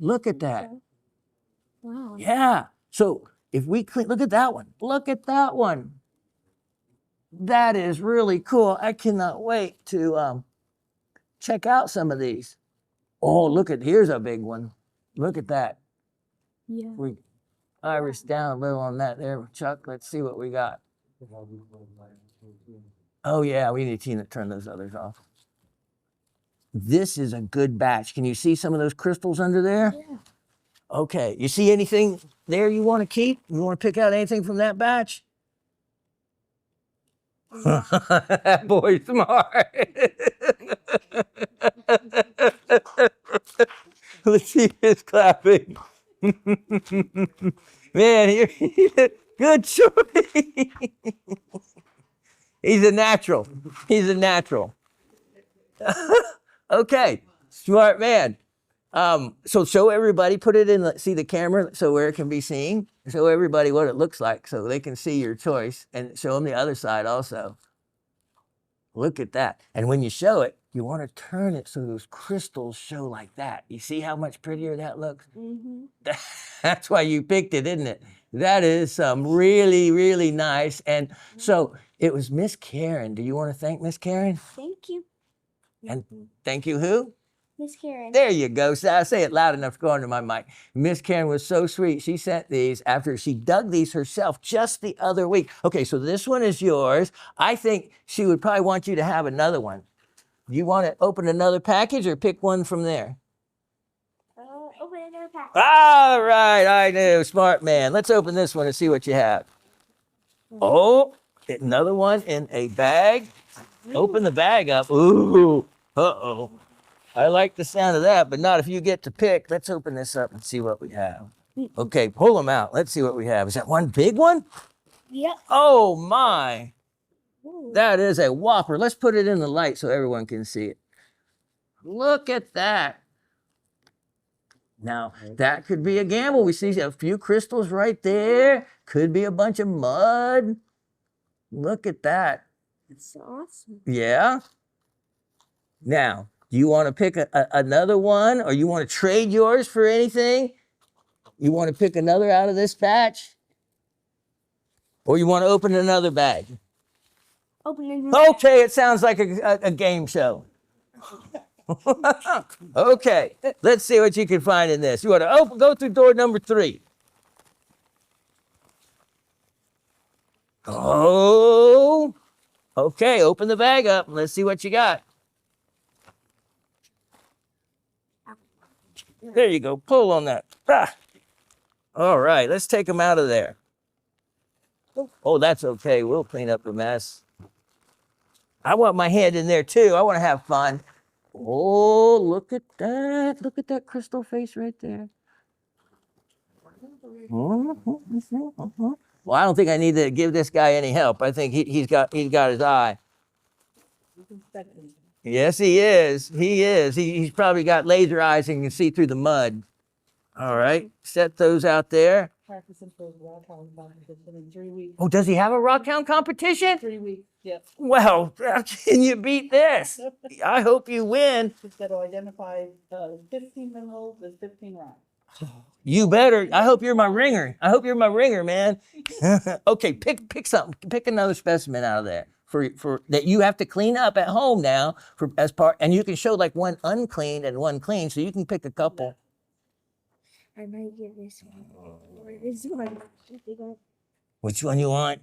Look at that. Wow. Yeah. So if we clean, look at that one. Look at that one. That is really cool. I cannot wait to check out some of these. Oh, look at, here's a big one. Look at that. Yeah. We iris down a little on that there, Chuck. Let's see what we got. Oh yeah, we need to turn those others off. This is a good batch. Can you see some of those crystals under there? Yeah. Okay. You see anything there you want to keep? You want to pick out anything from that batch? That boy's smart. Let's see his clapping. Man, you're good choice. He's a natural. He's a natural. Okay, smart man. So show everybody, put it in, see the camera so where it can be seen. Show everybody what it looks like so they can see your choice, and show them the other side also. Look at that. And when you show it, you want to turn it so those crystals show like that. You see how much prettier that looks? Mm-hmm. That's why you picked it, isn't it? That is some really, really nice. And so it was Miss Karen. Do you want to thank Miss Karen? Thank you. And thank you who? Miss Karen. There you go. So I say it loud enough to go into my mic. Miss Karen was so sweet. She sent these after she dug these herself just the other week. Okay, so this one is yours. I think she would probably want you to have another one. Do you want to open another package or pick one from there? Open another package. All right, I knew. Smart man. Let's open this one and see what you have. Oh, another one in a bag. Open the bag up. Ooh, uh-oh. I like the sound of that, but not if you get to pick. Let's open this up and see what we have. Okay, pull them out. Let's see what we have. Is that one big one? Yep. Oh, my. Ooh. That is a whopper. Let's put it in the light so everyone can see it. Look at that. Now, that could be a gamble. We see a few crystals right there. Could be a bunch of mud. Look at that. That's awesome. Yeah. Now, do you want to pick another one, or you want to trade yours for anything? You want to pick another out of this batch? Or you want to open another bag? Open it. Okay, it sounds like a game show. Okay, let's see what you can find in this. You want to go through door number 3. Oh, okay, open the bag up and let's see what you got. There you go, pull on that. Ah. All right, let's take them out of there. Oh, that's okay, we'll clean up the mess. I want my hand in there too, I want to have fun. Oh, look at that crystal face right there. Well, I don't think I need to give this guy any help. I think he's got his eye. Yes, he is. He is. He's probably got laser eyes and can see through the mud. All right, set those out there. Practicing for his rock hound competition in 3 weeks. Oh, does he have a rock hound competition? 3 weeks, yep. Well, how can you beat this? I hope you win. He's got to identify 15 minerals with 15 rocks. You better. I hope you're my ringer. I hope you're my ringer, man. Okay, pick something. Pick another specimen out of there for that you have to clean up at home now for as part, and you can show like one uncleaned and one clean, so you can pick a couple. I might get this one. Or this one. Which one you want?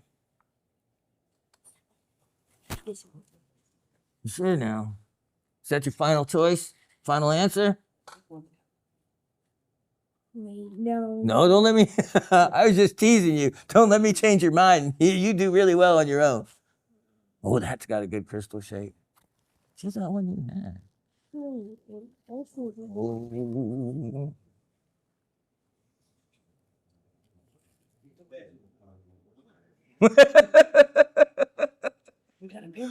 This one. You sure now? Is that your final choice? Final answer? Wait, no. No, don't let me. I was just teasing you. Don't let me change your mind. You do really well on your own. Oh, that's got a good crystal shape. Just that one you had. Oh.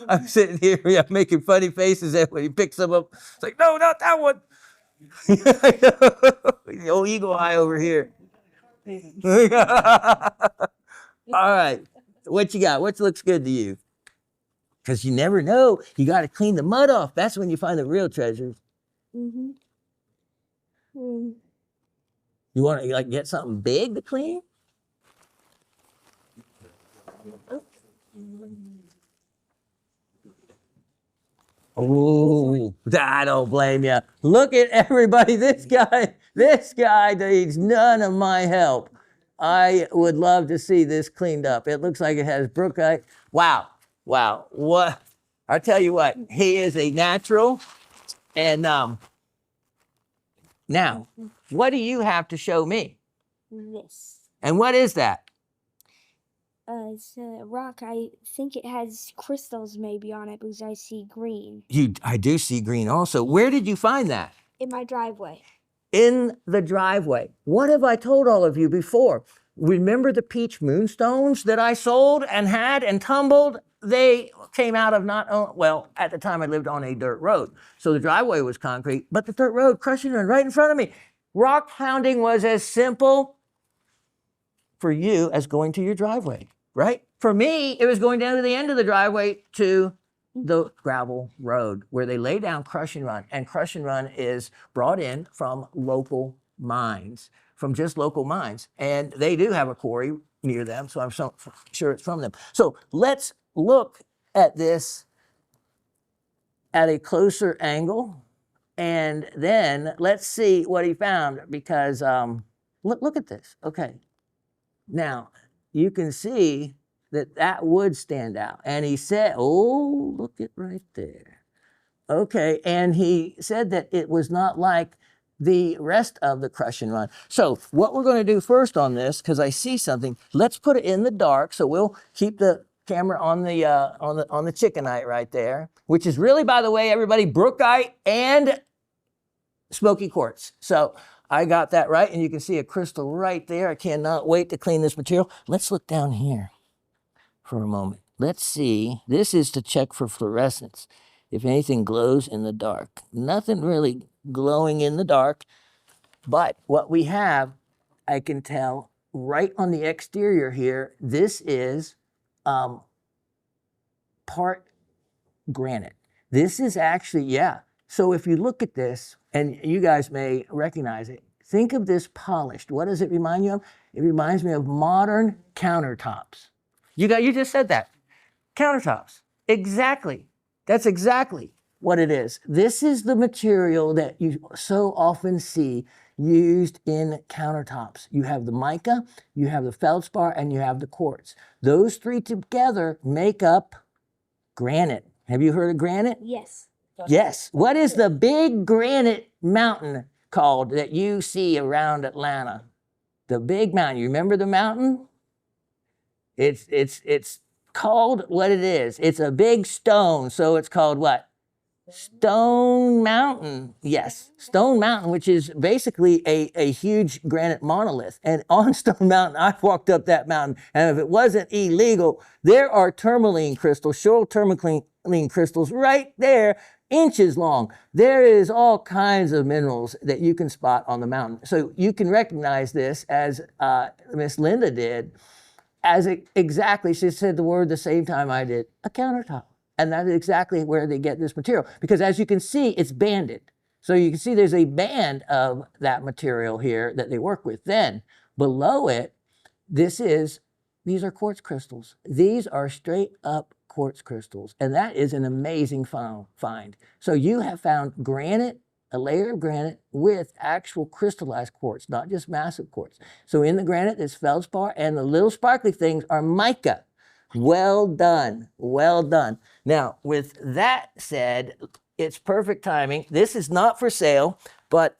I'm sitting here making funny faces at when he picks them up. It's like, no, not that one. The old eagle eye over here. All right. What you got? What looks good to you? Because you never know. You got to clean the mud off. That's when you find the real treasures. Mm-hmm. You want to like get something big to clean? Oh, I don't blame you. Look at everybody. This guy needs none of my help. I would love to see this cleaned up. It looks like it has brookite. Wow. Wow. What? I tell you what, he is a natural. And now, what do you have to show me? This. And what is that? It's a rock. I think it has crystals maybe on it because I see green. I do see green also. Where did you find that? In my driveway. In the driveway. What have I told all of you before? Remember the peach moonstones that I sold and had and tumbled? They came out of well, at the time I lived on a dirt road. So the driveway was concrete, but the dirt road crushing it right in front of me. Rock pounding was as simple for you as going to your driveway, right? For me, it was going down to the end of the driveway to the gravel road where they lay down crush and run. And crush and run is brought in from local mines, from just local mines. And they do have a quarry near them, so I'm sure it's from them. So let's look at this at a closer angle. And then let's see what he found because look at this. Okay. Now, you can see that would stand out. And he said, oh, look it right there. Okay, and he said that it was not like the rest of the crush and run. So what we're going to do first on this, because I see something, let's put it in the dark. So we'll keep the camera on the chickenite right there, which is really, by the way, everybody, brookite and smoky quartz. So I got that right, and you can see a crystal right there. I cannot wait to clean this material. Let's look down here for a moment. Let's see. This is to check for fluorescence. If anything glows in the dark. Nothing really glowing in the dark, but what we have, I can tell right on the exterior here, this is part granite. This is actually, yeah. So if you look at this, and you guys may recognize it, think of this polished. What does it remind you of? It reminds me of modern countertops. You just said that. Countertops. Exactly. That's exactly what it is. This is the material that you so often see used in countertops. You have the mica, you have the feldspar, and you have the quartz. Those three together make up granite. Have you heard of granite? Yes. Yes. What is the big granite mountain called that you see around Atlanta? The big mountain. You remember the mountain? It's called what it is. It's a big stone, so it's called what? Stone Mountain. Yes, Stone Mountain, which is basically a huge granite monolith. And on Stone Mountain, I've walked up that mountain, and if it wasn't illegal, there are tourmaline crystals, shoal tourmaline crystals right there, inches long. There is all kinds of minerals that you can spot on the mountain. So you can recognize this as Miss Linda did, as exactly, she said the word the same time I did, a countertop. And that is exactly where they get this material. Because as you can see, it's banded. So you can see there's a band of that material here that they work with. Then below it, these are quartz crystals. These are straight up quartz crystals. And that is an amazing find. So you have found granite, a layer of granite with actual crystallized quartz, not just massive quartz. So in the granite, there's feldspar, and the little sparkly things are mica. Well done. Well done. Now, with that said, it's perfect timing. This is not for sale, but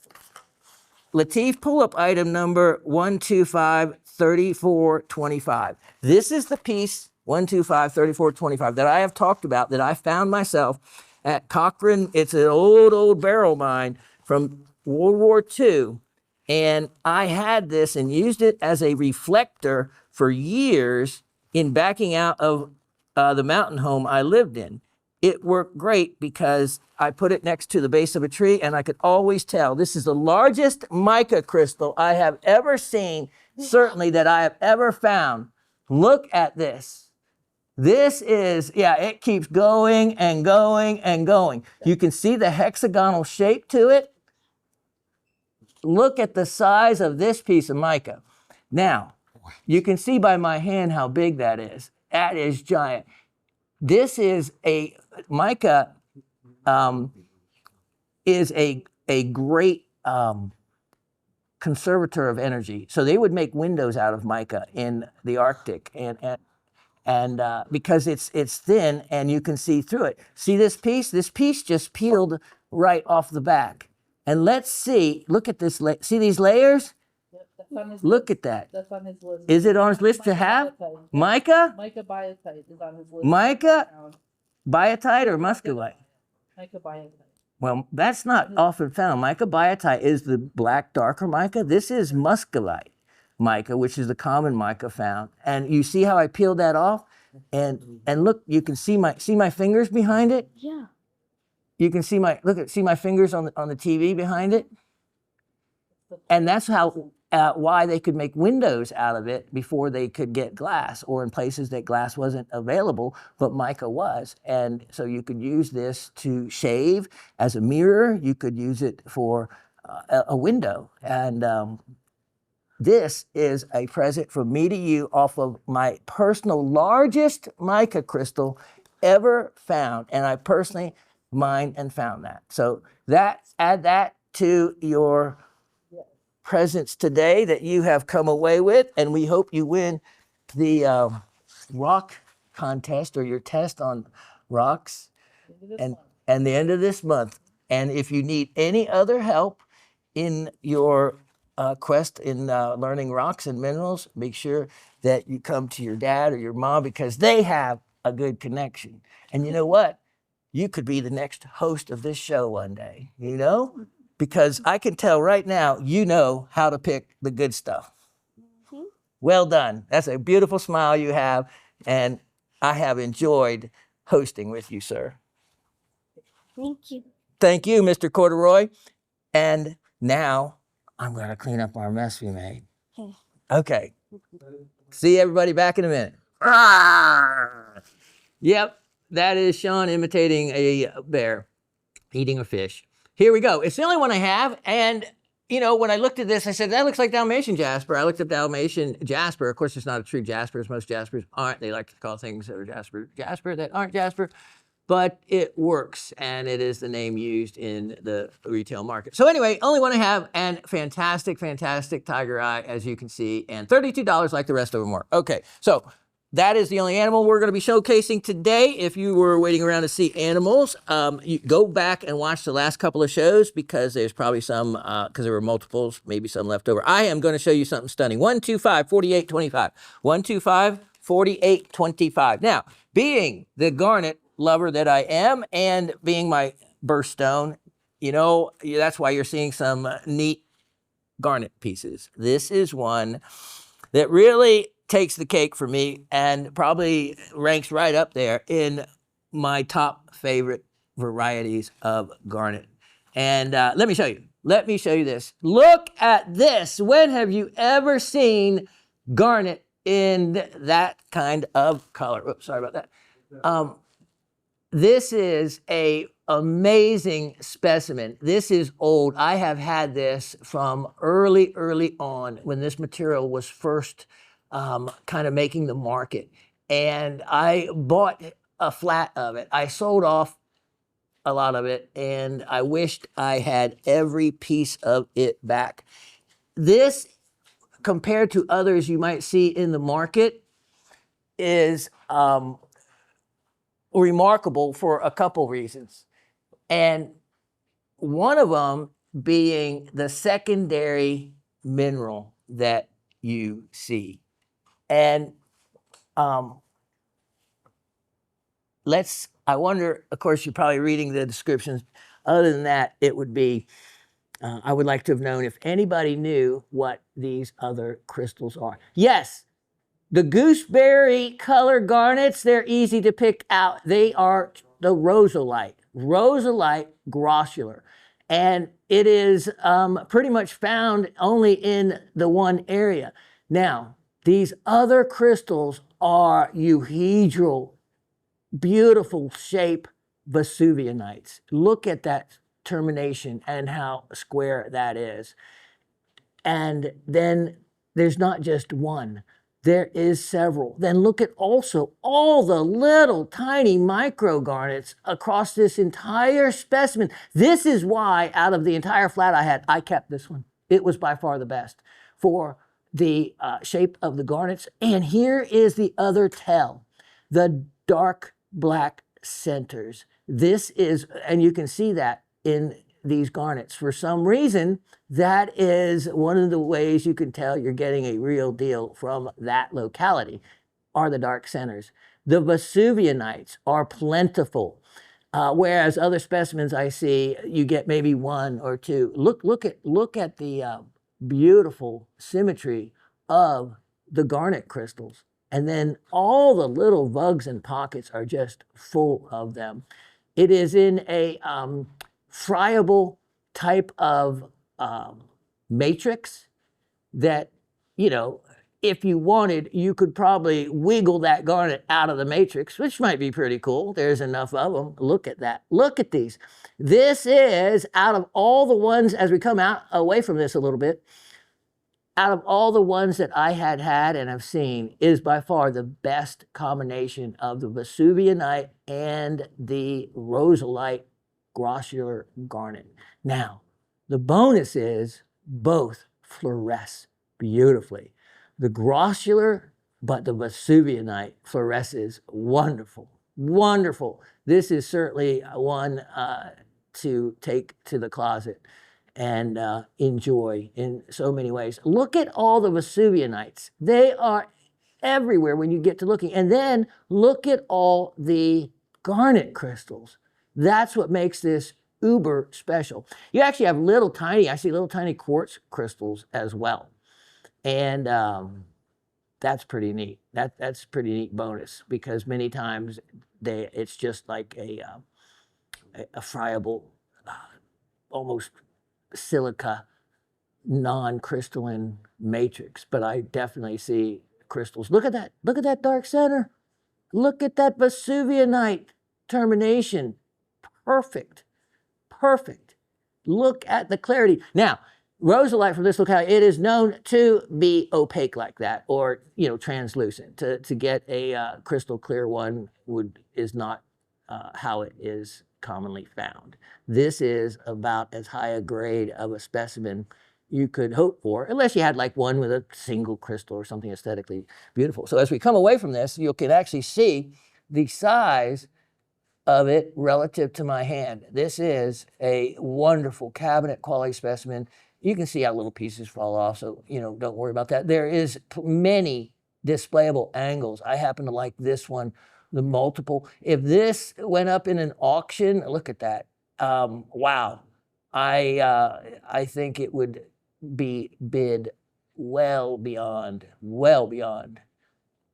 Latif, pull up item number 125-3425. This is the piece 125-3425 that I have talked about, that I found myself at Cochrane. It's an old barrel mine from World War II. And I had this and used it as a reflector for years in backing out of the mountain home I lived in. It worked great because I put it next to the base of a tree, and I could always tell this is the largest mica crystal I have ever seen, certainly that I have ever found. Look at this. This is, yeah, it keeps going and going and going. You can see the hexagonal shape to it. look at the size of this piece of mica. Now, you can see by my hand how big that is. That is giant. This is a mica is a great conservator of energy. So they would make windows out of mica in the Arctic, and because it's thin and you can see through it. See this piece? This piece just peeled right off the back. And let's see. Look at this. See these layers? Yep, that's on his Look list. at that. That's on his list. Is it on his list to have? Mica? Mica biotite is on his list. Mica? Biotite or muscovite? Mica biotite. Well, that's not often found. Mica biotite is the black, darker mica. This is muscovite mica, which is the common mica found. And you see how I peeled that off? And look, you can see my fingers behind it? Yeah. You can see my fingers on the TV behind it? And that's how why they could make windows out of it before they could get glass, or in places that glass wasn't available, but mica was. And so you could use this to shave as a mirror. You could use it for a window. And this is a present from me to you off of my personal largest mica crystal ever found. And I personally mined and found that. So add that to your presents today that you have come away with, and we hope you win the rock contest or your test on rocks and the end of this month. And if you need any other help in your quest in learning rocks and minerals, make sure that you come to your dad or your mom, because they have a good connection. And you know what? You could be the next host of this show one day, you know? Because I can tell right now, you know how to pick the good stuff. Mm-hmm. Well done. That's a beautiful smile you have, and I have enjoyed hosting with you, sir. Thank you. Thank you, Mr. Corduroy. And now I'm going to clean up our mess we made. Okay. See everybody back in a minute. Yep, that is Shawn imitating a bear eating a fish. Here we go. It's the only one I have. And, you know, when I looked at this, I said, that looks like Dalmatian jasper. I looked up Dalmatian jasper. Of course, it's not a true jasper, as most jaspers aren't. They like to call things that are jasper that aren't jasper. But it works, and it is the name used in the retail market. So anyway, only one I have, and fantastic, fantastic tiger eye, as you can see, and $32 like the rest of them were. Okay, so that is the only animal we're going to be showcasing today. If you were waiting around to see animals, you go back and watch the last couple of shows, because there's probably some, because there were multiples, maybe some left over. I am going to show you something stunning. 125, 48, 25. 125, 48, 25. Now, being the garnet lover that I am, and being my birthstone, you know, that's why you're seeing some neat garnet pieces. This is one that really takes the cake for me and probably ranks right up there in my top favorite varieties of garnet. And let me show you. Let me show you this. Look at this. When have you ever seen garnet in that kind of color? Oops, sorry about that. This is a amazing specimen. This is old. I have had this from early on, when this material was first kind of making the market. And I bought a flat of it. I sold off a lot of it, and I wished I had every piece of it back. This, compared to others you might see in the market, is remarkable for a couple reasons. And one of them being the secondary mineral that you see. And I wonder, of course, you're probably reading the descriptions. Other than that, it would be, I would like to have known if anybody knew what these other crystals are. Yes, the gooseberry color garnets, they're easy to pick out. They are the rosolite grossular. And it is pretty much found only in the one area. Now, these other crystals are euhedral, beautiful shape Vesuvianites. Look at that termination and how square that is. And then there's not just one. There is several. Then look at also all the little tiny micro garnets across this entire specimen. This is why out of the entire flat I had, I kept this one. It was by far the best for the shape of the garnets. And here is the other tell, the dark black centers. This is, and you can see that in these garnets. For some reason, that is one of the ways you can tell you're getting a real deal from that locality, are the dark centers. The Vesuvianites are plentiful, whereas other specimens I see, you get maybe one or two. Look at the beautiful symmetry of the garnet crystals. And then all the little vugs and pockets are just full of them. It is in a friable type of matrix that, you know, if you wanted, you could probably wiggle that garnet out of the matrix, which might be pretty cool. There's enough of them. Look at that. Look at these. This is, out of all the ones, as we come out away from this a little bit, out of all the ones that I had and have seen, is by far the best combination of the Vesuvianite and the rosalite grossular garnet. Now, the bonus is both fluoresce beautifully. The grossular, but the Vesuvianite fluoresces wonderful, wonderful. This is certainly one to take to the closet and enjoy in so many ways. Look at all the Vesuvianites. They are everywhere when you get to looking. And then look at all the garnet crystals. That's what makes this uber special. You actually have little tiny, I see little tiny quartz crystals as well. And that's pretty neat. That's pretty neat bonus, because many times it's just like a friable, almost silica, non-crystalline matrix. But I definitely see crystals. Look at that. Look at that dark center. Look at that Vesuvianite termination. Perfect. Perfect. Look at the clarity. Now, rosalite from this locality, it is known to be opaque like that, or, you know, translucent. To get a crystal clear one is not how it is commonly found. This is about as high a grade of a specimen you could hope for, unless you had like one with a single crystal or something aesthetically beautiful. So as we come away from this, you can actually see the size of it relative to my hand. This is a wonderful cabinet quality specimen. You can see how little pieces fall off, so, you know, don't worry about that. There is many displayable angles. I happen to like this one, the multiple. If this went up in an auction, look at that. Wow. I think it would be bid well beyond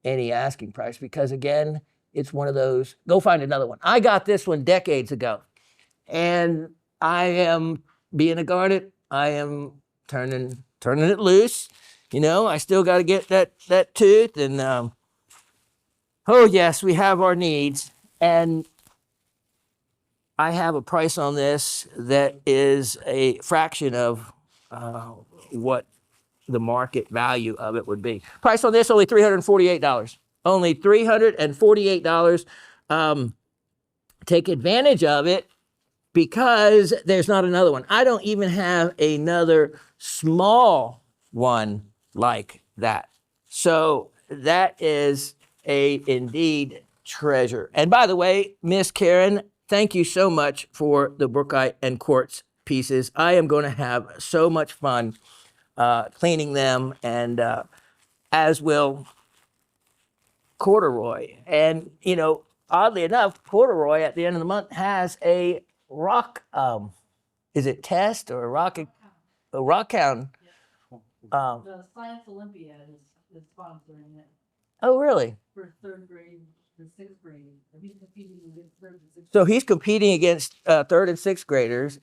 any asking price, because again, it's one of those, go find another one. I got this one decades ago, and I am being a garnet. I am turning it loose. You know, I still got to get that tooth, and oh yes, we have our needs. And I have a price on this that is a fraction of what the market value of it would be. Price on this, only $348. Only $348. Take advantage of it, because there's not another one. I don't even have another small one like that. So that is indeed treasure. And by the way, Miss Karen, thank you so much for the brookite and quartz pieces. I am going to have so much fun cleaning them, and as will corduroy. And, you know, oddly enough, corduroy at the end of the month has a rock, is it test or a rock hound? The Science Olympiad is sponsoring it Oh, really? for third grade and sixth grade. He's competing against third and sixth So he's competing against third and sixth graders,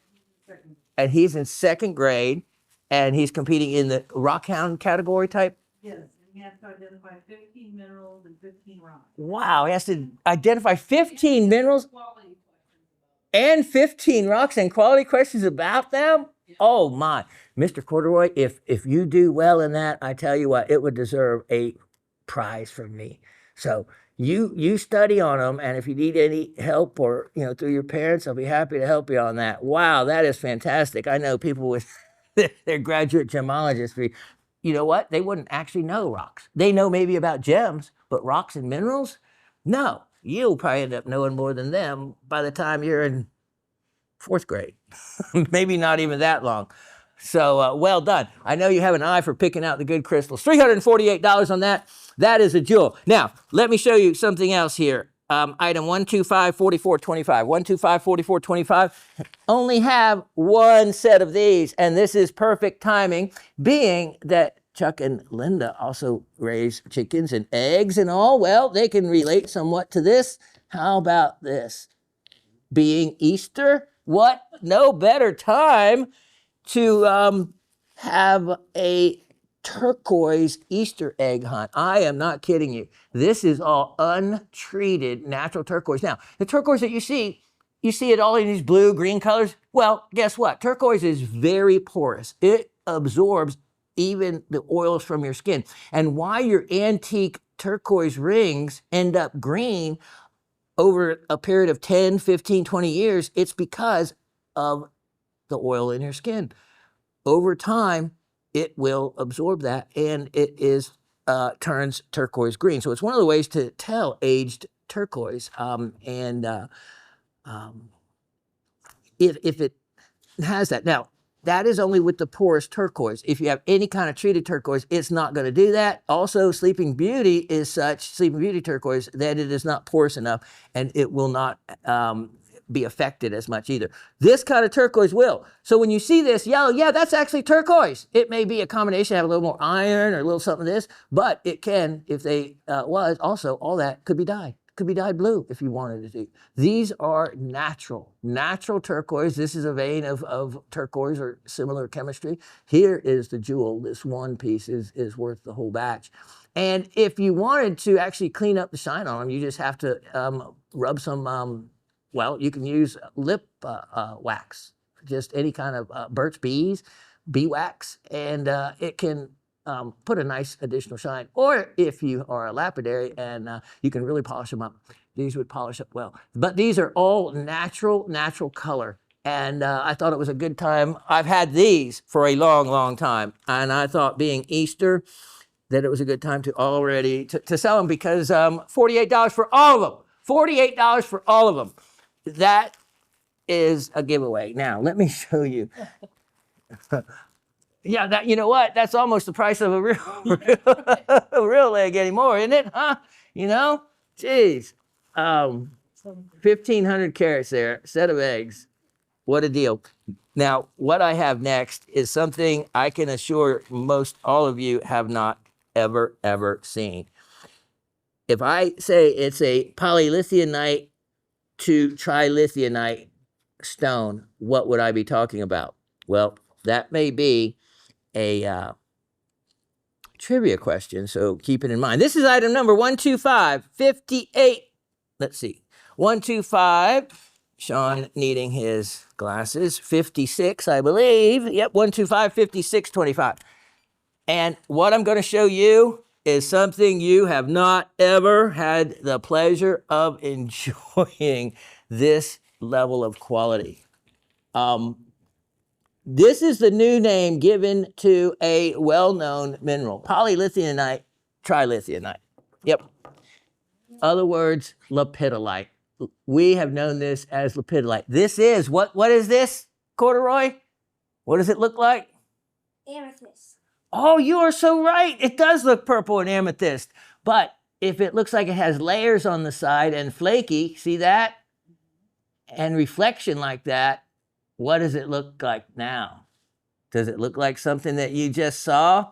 grade. and he's in second grade, and he's competing in the rock hound category type. Yes, and he has to identify 15 minerals and 15 rocks. Wow, he has to identify 15 minerals Quality questions. and 15 rocks and quality questions about them. Oh my, Mr. Corduroy, if you do well in that, I tell you what, it would deserve a prize from me. So you study on them, and if you need any help or through your parents, I'll be happy to help you on that. Wow, that is fantastic. I know people with their graduate gemologists. You know what? They wouldn't actually know rocks. They know maybe about gems, but rocks and minerals, no. You'll probably end up knowing more than them by the time you're in fourth grade. Maybe not even that long. So well done. I know you have an eye for picking out the good crystals. $348 on that. That is a jewel. Now, let me show you something else here. Item 1254425. 1254425. Only have one set of these, and this is perfect timing, being that Chuck and Linda also raise chickens and eggs and all. Well, they can relate somewhat to this. How about this? Being Easter, what no better time to have a turquoise Easter egg hunt. I am not kidding you. This is all untreated natural turquoise. Now, the turquoise that you see it all in these blue, green colors. Well, guess what? Turquoise is very porous. It absorbs even the oils from your skin. And why your antique turquoise rings end up green over a period of 10, 15, 20 years, it's because of the oil in your skin. Over time, it will absorb that, and it turns turquoise green. So it's one of the ways to tell aged turquoise. If it has that. Now, that is only with the porous turquoise. If you have any kind of treated turquoise, it's not going to do that. Also, Sleeping Beauty is such, Sleeping Beauty turquoise, that it is not porous enough, and it will not be affected as much either. This kind of turquoise will. So when you see this yellow, yeah, that's actually turquoise. It may be a combination, have a little more iron or a little something of this, but it can, if they was, also all that could be dyed. Could be dyed blue if you wanted to. These are natural turquoise. This is a vein of turquoise or similar chemistry. Here is the jewel. This one piece is worth the whole batch. And if you wanted to actually clean up the shine on them, you just have to rub some, well, you can use lip wax, just any kind of birch bee wax, and it can put a nice additional shine. Or if you are a lapidary and you can really polish them up, these would polish up well. But these are all natural color. And I thought it was a good time. I've had these for a long time. And I thought, being Easter, that it was a good time to already to sell them, because $48 for all of them. $48 for all of them. That is a giveaway. Now, let me show you. Yeah, that, you know what? That's almost the price of a real egg anymore, isn't it? Huh? Geez. 1,500 carats there, set of eggs. What a deal. Now, what I have next is something I can assure most all of you have not ever seen. If I say it's a polylithionite to trilithionite stone, what would I be talking about? Well, that may be a trivia question, so keep it in mind. This is item number 12558. Let's see. 125. Shawn needing his glasses. 56, I believe. Yep, 125, 56, 25. And what I'm going to show you is something you have not ever had the pleasure of enjoying, this level of quality. This is the new name given to a well-known mineral, polylithionite, trilithionite. Yep. Other words, lepidolite. We have known this as lepidolite. This is, what is this, Corduroy? What does it look like? Amethyst. Oh, you are so right. It does look purple and amethyst. But if it looks like it has layers on the side and flaky, see that? And reflection like that, what does it look like now? Does it look like something that you just saw?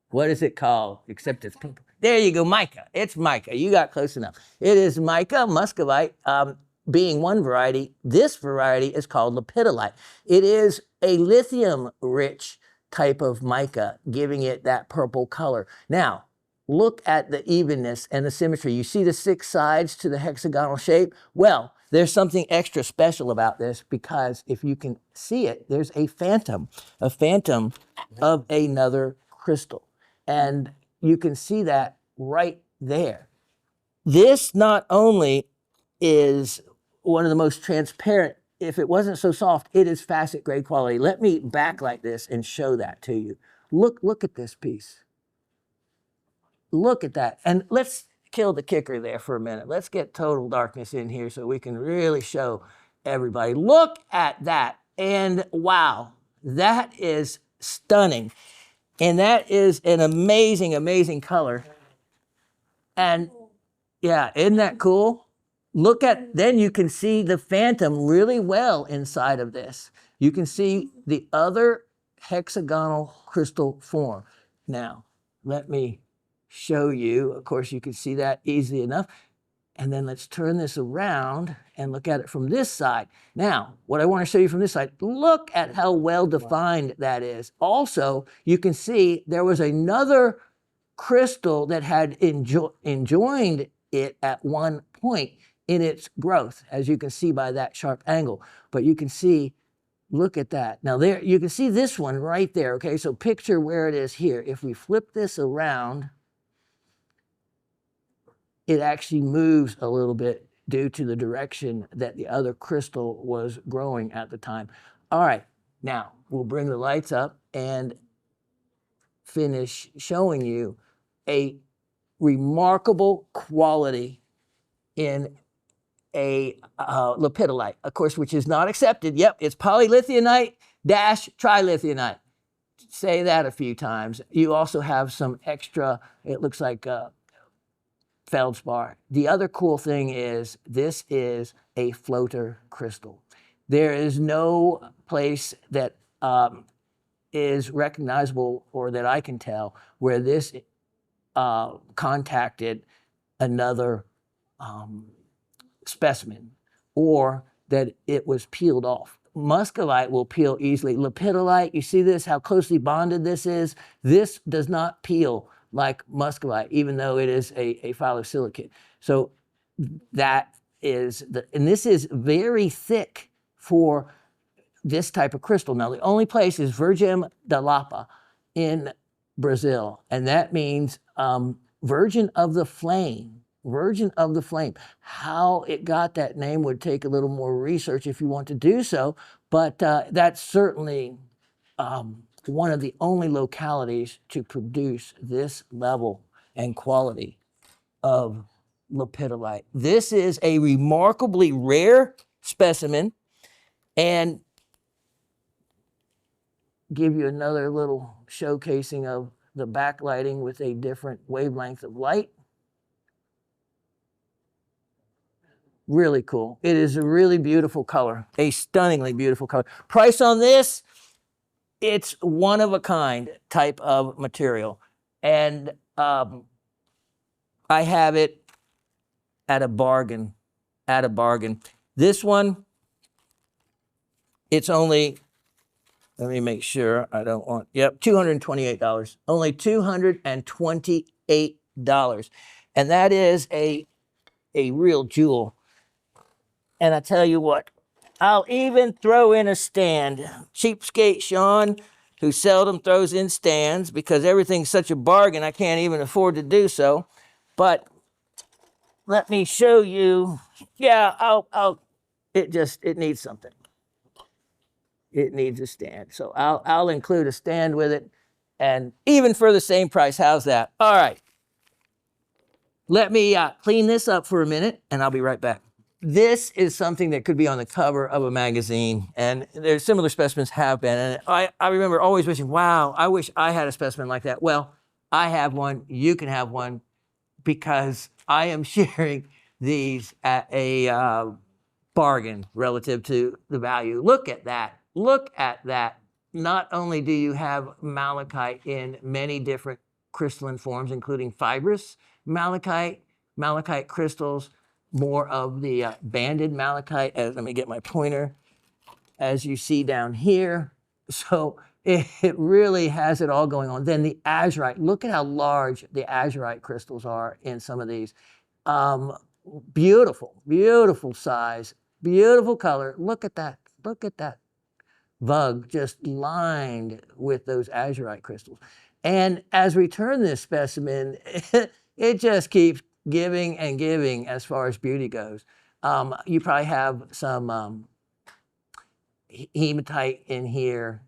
What is it called? Except it's pink. There you go, mica. It's mica. You got close enough. It is mica, muscovite, being one variety. This variety is called lepidolite. It is a lithium-rich type of mica, giving it that purple color. Now, look at the evenness and the symmetry. You see the 6 sides to the hexagonal shape? Well, there's something extra special about this because if you can see it, there's a phantom of another crystal. And you can see that right there. This not only is one of the most transparent, if it wasn't so soft, it is facet grade quality. Let me backlight this and show that to you. Look at this piece. Look at that. And let's kill the kicker there for a minute. Let's get total darkness in here so we can really show everybody. Look at that. And wow, that is stunning. And that is an amazing, amazing color. And yeah, isn't that cool? Look at, then you can see the phantom really well inside of this. You can see the other hexagonal crystal form. Now, let me show you. Of course, you can see that easily enough. And then let's turn this around and look at it from this side. Now, what I want to show you from this side, look at how well defined that is. Also, you can see there was another crystal that had enjoined it at one point in its growth, as you can see by that sharp angle. But you can see, look at that. Now there, you can see this one right there, okay? So picture where it is here. If we flip this around, it actually moves a little bit due to the direction that the other crystal was growing at the time. All right, now we'll bring the lights up and finish showing you a remarkable quality in a lepidolite, of course, which is not accepted. Yep, it's polylithionite dash trilithionite. Say that a few times. You also have some extra, it looks like feldspar. The other cool thing is this is a floater crystal. There is no place that is recognizable, or that I can tell, where this contacted another specimen, or that it was peeled off. Muscovite will peel easily. Lepidolite, you see this, how closely bonded this is? This does not peel like muscovite, even though it is a phyllosilicate. So that is, and this is very thick for this type of crystal. Now, the only place is Virgem da Lapa in Brazil, and that means Virgin of the Flame. Virgin of the Flame. How it got that name would take a little more research if you want to do so, but that's certainly one of the only localities to produce this level and quality of lepidolite. This is a remarkably rare specimen, and give you another little showcasing of the backlighting with a different wavelength of light. Really cool. It is a really beautiful color, a stunningly beautiful color. Price on this, it's one of a kind type of material. And I have it at a bargain, This one, it's only, let me make sure I don't want, yep, $228. Only $228. And that is a real jewel. And I tell you what, I'll even throw in a stand. Cheapskate Shawn, who seldom throws in stands because everything's such a bargain, I can't even afford to do so. But let me show you. Yeah, it needs something. It needs a stand. So I'll include a stand with it, and even for the same price. How's that? All right. Let me clean this up for a minute, and I'll be right back. This is something that could be on the cover of a magazine, and there's similar specimens have been. And I remember always wishing, wow, I wish I had a specimen like that. Well, I have one. You can have one, because I am sharing these at a bargain relative to the value. Look at that. Look at that. Not only do you have malachite in many different crystalline forms, including fibrous malachite crystals, more of the banded malachite, let me get my pointer, as you see down here. So it really has it all going on. Then the azurite, look at how large the azurite crystals are in some of these. Beautiful, beautiful size, beautiful color. Look at that. Look at that. Vug just lined with those azurite crystals. And as we turn this specimen, it just keeps giving and giving as far as beauty goes. You probably have some hematite in here,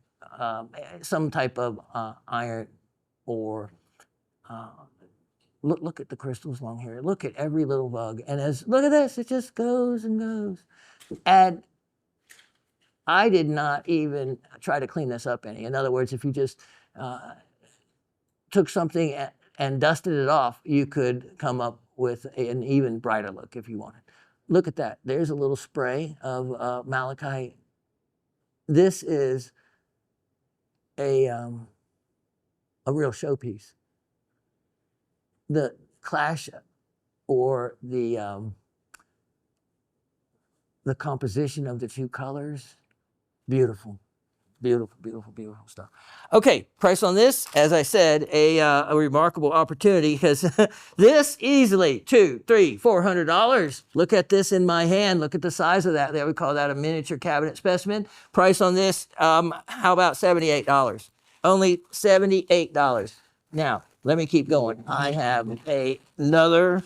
some type of iron ore. Look at the crystals along here. Look at every little bug. And look at this, it just goes and goes. And I did not even try to clean this up any. In other words, if you just took something and dusted it off, you could come up with an even brighter look if you wanted. Look at that. There's a little spray of malachite. This is a real showpiece. The clash or the composition of the two colors, beautiful, beautiful, beautiful, beautiful stuff. Okay, price on this, as I said, a remarkable opportunity because this easily $200, $300, $400. Look at this in my hand. Look at the size of that. They would call that a miniature cabinet specimen. Price on this, how about $78? Only $78. Now, let me keep going. I have another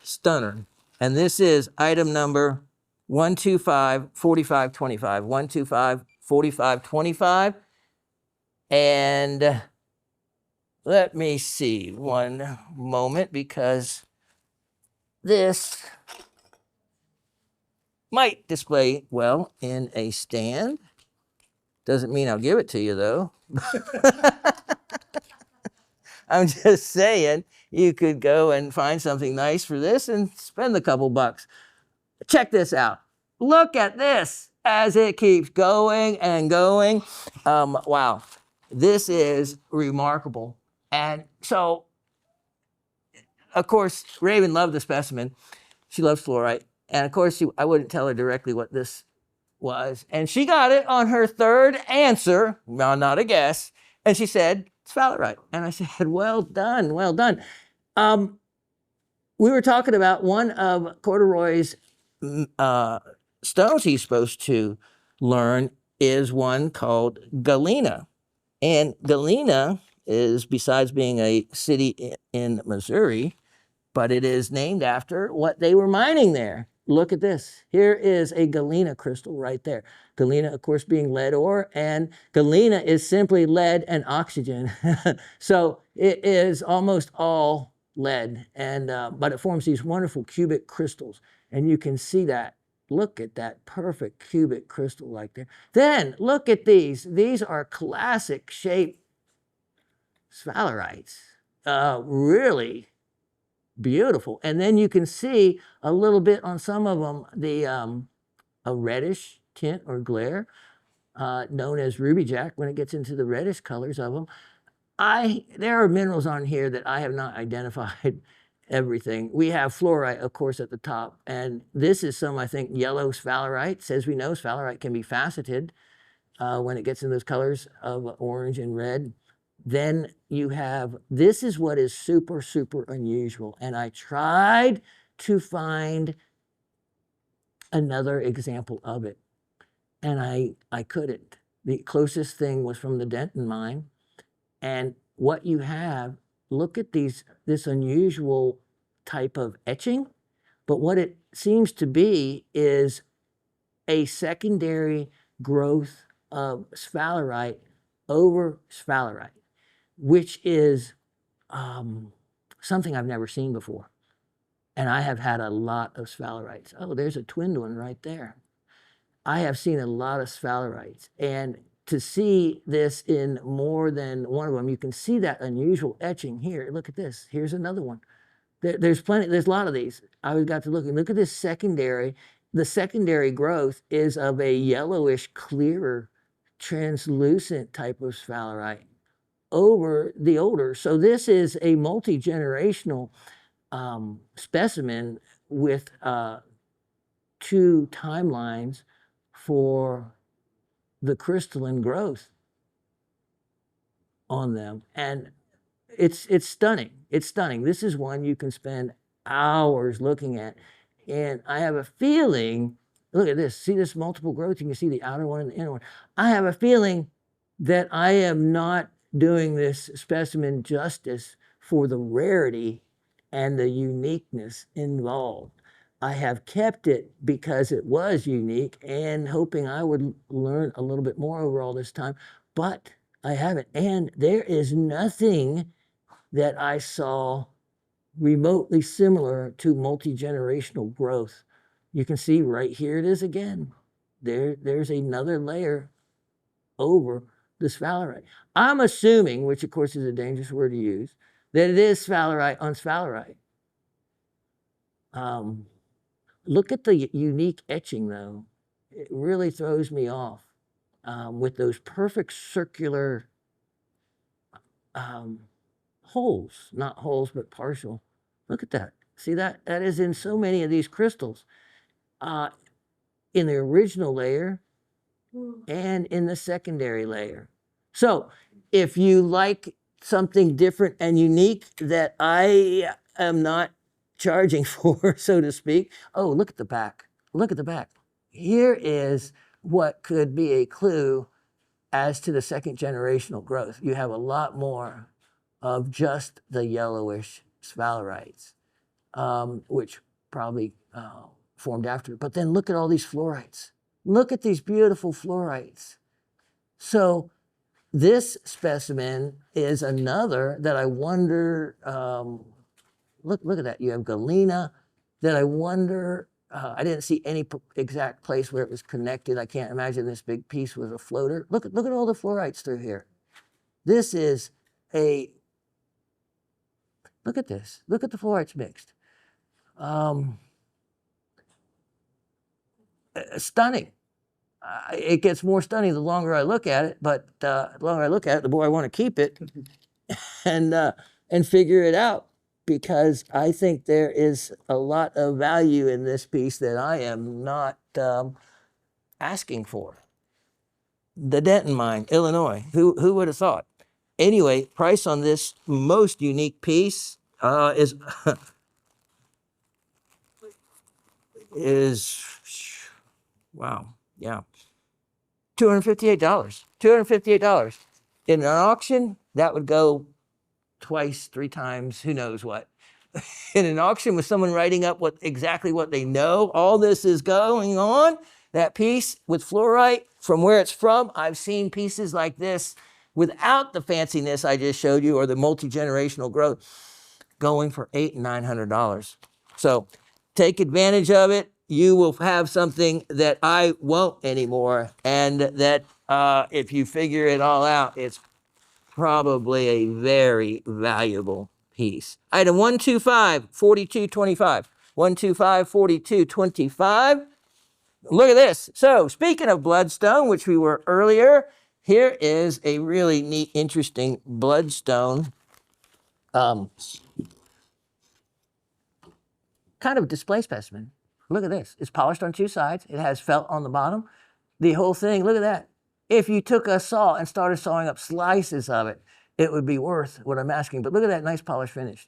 stunner, and this is item number 125 4525. 125 4525. And let me see one moment because this might display well in a stand. Doesn't mean I'll give it to you though. I'm just saying you could go and find something nice for this and spend a couple bucks. Check this out. Look at this as it keeps going and going. Wow, this is remarkable. And so, of course, Raven loved the specimen. She loves fluorite. And of course, I wouldn't tell her directly what this was. And she got it on her third answer, well, not a guess. And she said, it's phthalate. And I said, well done, well done. We were talking about one of Corduroy's stones he's supposed to learn is one called Galena. And Galena is, besides being a city in Missouri, but it is named after what they were mining there. Look at this. Here is a galena crystal right there. Galena, of course, being lead ore, and galena is simply lead and oxygen. So it is almost all lead, and but it forms these wonderful cubic crystals, and you can see that. Look at that perfect cubic crystal right there. Then look at these. These are classic shape sphalerites. Really beautiful. And then you can see a little bit on some of them, a reddish tint or glare, known as ruby jack when it gets into the reddish colors of them. There are minerals on here that I have not identified everything. We have fluorite, of course, at the top. And this is some, I think, yellow sphalerite. As we know, sphalerite can be faceted when it gets in those colors of orange and red. Then you have, this is what is super, super unusual. And I tried to find another example of it. And I couldn't. The closest thing was from the Denton mine. And what you have, look at this unusual type of etching. But what it seems to be is a secondary growth of sphalerite over sphalerite, which is something I've never seen before. And I have had a lot of sphalerites. Oh, there's a twin one right there. I have seen a lot of sphalerites. And to see this in more than one of them, you can see that unusual etching here. Look at this. Here's another one. There's plenty, there's a lot of these. I got to look at this secondary. The secondary growth is of a yellowish, clearer, translucent type of sphalerite over the older. So this is a multi-generational specimen with 2 timelines for the crystalline growth on them. And it's stunning. It's stunning. This is one you can spend hours looking at. And I have a feeling, look at this, see this multiple growth? You can see the outer one and the inner one. I have a feeling that I am not doing this specimen justice for the rarity and the uniqueness involved. I have kept it because it was unique and hoping I would learn a little bit more over all this time, but I haven't. And there is nothing that I saw remotely similar to multi-generational growth. You can see right here it is again. There's another layer over the sphalerite. I'm assuming, which of course is a dangerous word to use, that it is sphalerite on sphalerite. Look at the unique etching though. It really throws me off with those perfect circular holes, not holes, but partial. Look at that. See that? That is in so many of these crystals. In the original layer and in the secondary layer. So if you like something different and unique that I am not charging for, so to speak. Oh, look at the back. Look at the back. Here is what could be a clue as to the second generational growth. You have a lot more of just the yellowish sphalerites, which probably formed after. But then look at all these fluorites. Look at these beautiful fluorites. So this specimen is another that I wonder, look at that. You have galena that I wonder, I didn't see any exact place where it was connected. I can't imagine this big piece was a floater. Look at all the fluorites through here. This is look at this. Look at the fluorites mixed. Stunning. It gets more stunning the longer I look at it, but the longer I look at it, the more I want to keep it and figure it out, because I think there is a lot of value in this piece that I am not asking for. The Denton Mine, Illinois. Who would have thought? Anyway, price on this most unique piece is wow, yeah, $258. $258. In an auction, that would go twice, 3 times, who knows what. In an auction with someone writing up exactly what they know, all this is going on, that piece with fluorite, from where it's from, I've seen pieces like this without the fanciness I just showed you or the multi-generational growth going for $800 and $900. So take advantage of it. You will have something that I won't anymore, and that if you figure it all out, it's probably a very valuable piece. Item 125, 4225. 125, 4225. Look at this. So speaking of bloodstone, which we were earlier, here is a really neat, interesting bloodstone kind of display specimen. Look at this. It's polished on 2 sides. It has felt on the bottom. The whole thing, look at that. If you took a saw and started sawing up slices of it, it would be worth what I'm asking. But look at that nice polished finish.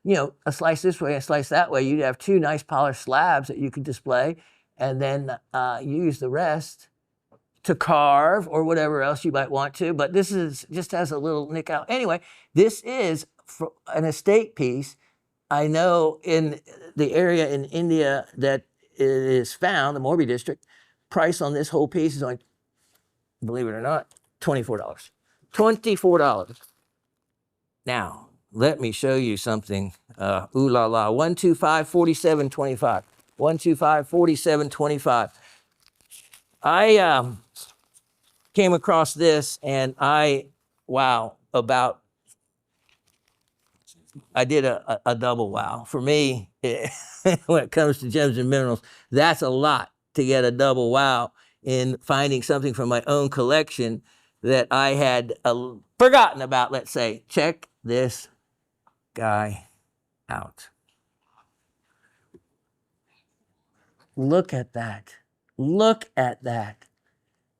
You know, a slice this way and a slice that way, you'd have 2 nice polished slabs that you could display, and then use the rest to carve or whatever else you might want to. But this is just has a little nick out. Anyway, this is an estate piece. I know in the area in India that it is found, the Morbi district, price on this whole piece is only, believe it or not, $24. $24. Now, let me show you something. Ooh la la. 125, 47, 25. 125, 47, 25. I came across this and I did a double wow. For me, when it comes to gems and minerals, that's a lot to get a double wow in finding something from my own collection that I had forgotten about, let's say. Check this guy out. Look at that. Look at that.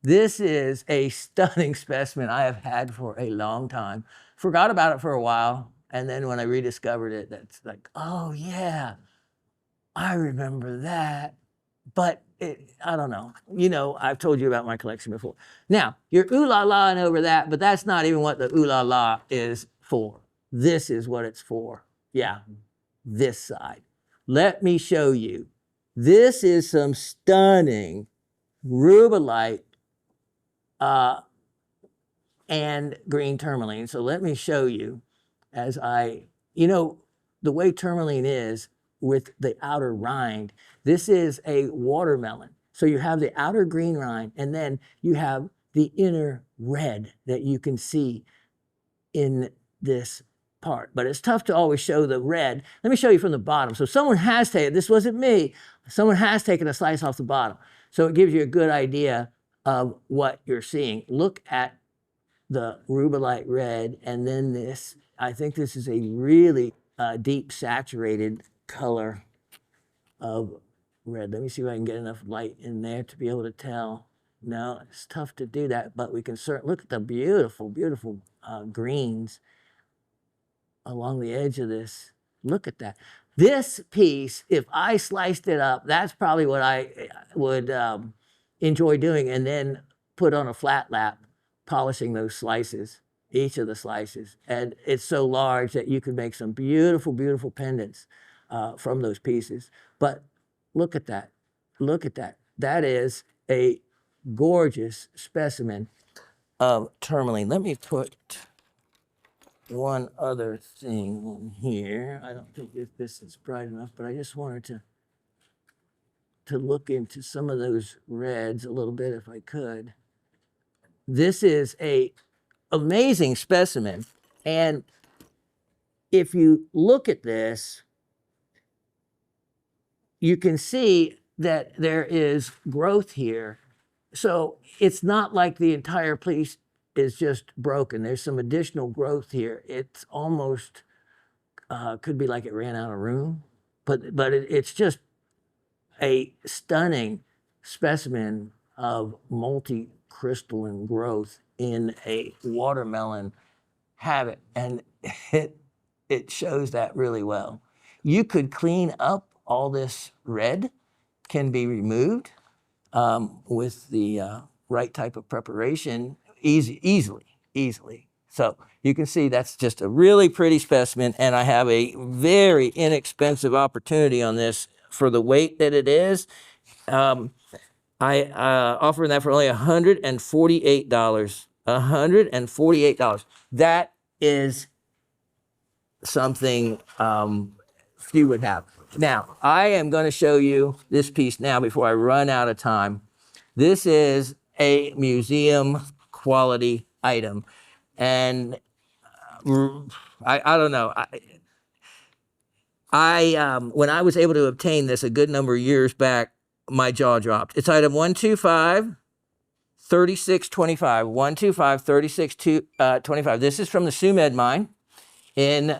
This is a stunning specimen I have had for a long time. Forgot about it for a while. And then when I rediscovered it, that's like, oh yeah, I remember that. But I don't know. You know, I've told you about my collection before. Now, you're ooh la la over that, but that's not even what the ooh la la is for. This is what it's for. Yeah, this side. Let me show you. This is some stunning rubellite and green tourmaline. So let me show you as you know, the way tourmaline is with the outer rind, this is a watermelon. So you have the outer green rind and then you have the inner red that you can see in this part. But it's tough to always show the red. Let me show you from the bottom. So someone has taken, this wasn't me, someone has taken a slice off the bottom. So it gives you a good idea of what you're seeing. Look at the rubellite red, and then this, I think this is a really deep saturated color of red. Let me see if I can get enough light in there to be able to tell. No, it's tough to do that, but we can certainly look at the beautiful, beautiful greens along the edge of this. Look at that. This piece, if I sliced it up, that's probably what I would enjoy doing, and then put on a flat lap, polishing those slices, each of the slices. And it's so large that you could make some beautiful, beautiful pendants from those pieces. But look at that. Look at that. That is a gorgeous specimen of tourmaline. Let me put one other thing in here. I don't think this is bright enough, but I just wanted to look into some of those reds a little bit if I could. This is a amazing specimen. And if you look at this, you can see that there is growth here. So it's not like the entire piece is just broken. There's some additional growth here. It's almost, could be like it ran out of room, but it's just a stunning specimen of multi-crystalline growth in a watermelon habit. And it shows that really well. You could clean up all this red, can be removed with the right type of preparation easily. So you can see that's just a really pretty specimen, and I have a very inexpensive opportunity on this for the weight that it is. I offer that for only $148. $148. That is something few would have. Now, I am going to show you this piece now before I run out of time. This is a museum quality item. And I don't know. When I was able to obtain this a good number of years back, my jaw dropped. It's item 125. 3625, 125, 3625. This is from the Sumed mine. And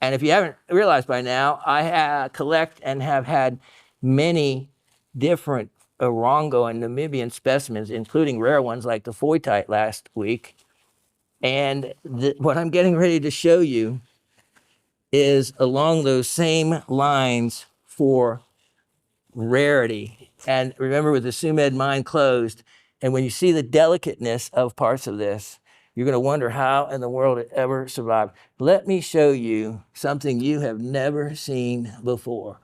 if you haven't realized by now, I collect and have had many different Orongo and Namibian specimens, including rare ones like the Foytite last week. And what I'm getting ready to show you is along those same lines for rarity. And remember, with the Sumed mine closed, and when you see the delicateness of parts of this, you're going to wonder how in the world it ever survived. Let me show you something you have never seen before.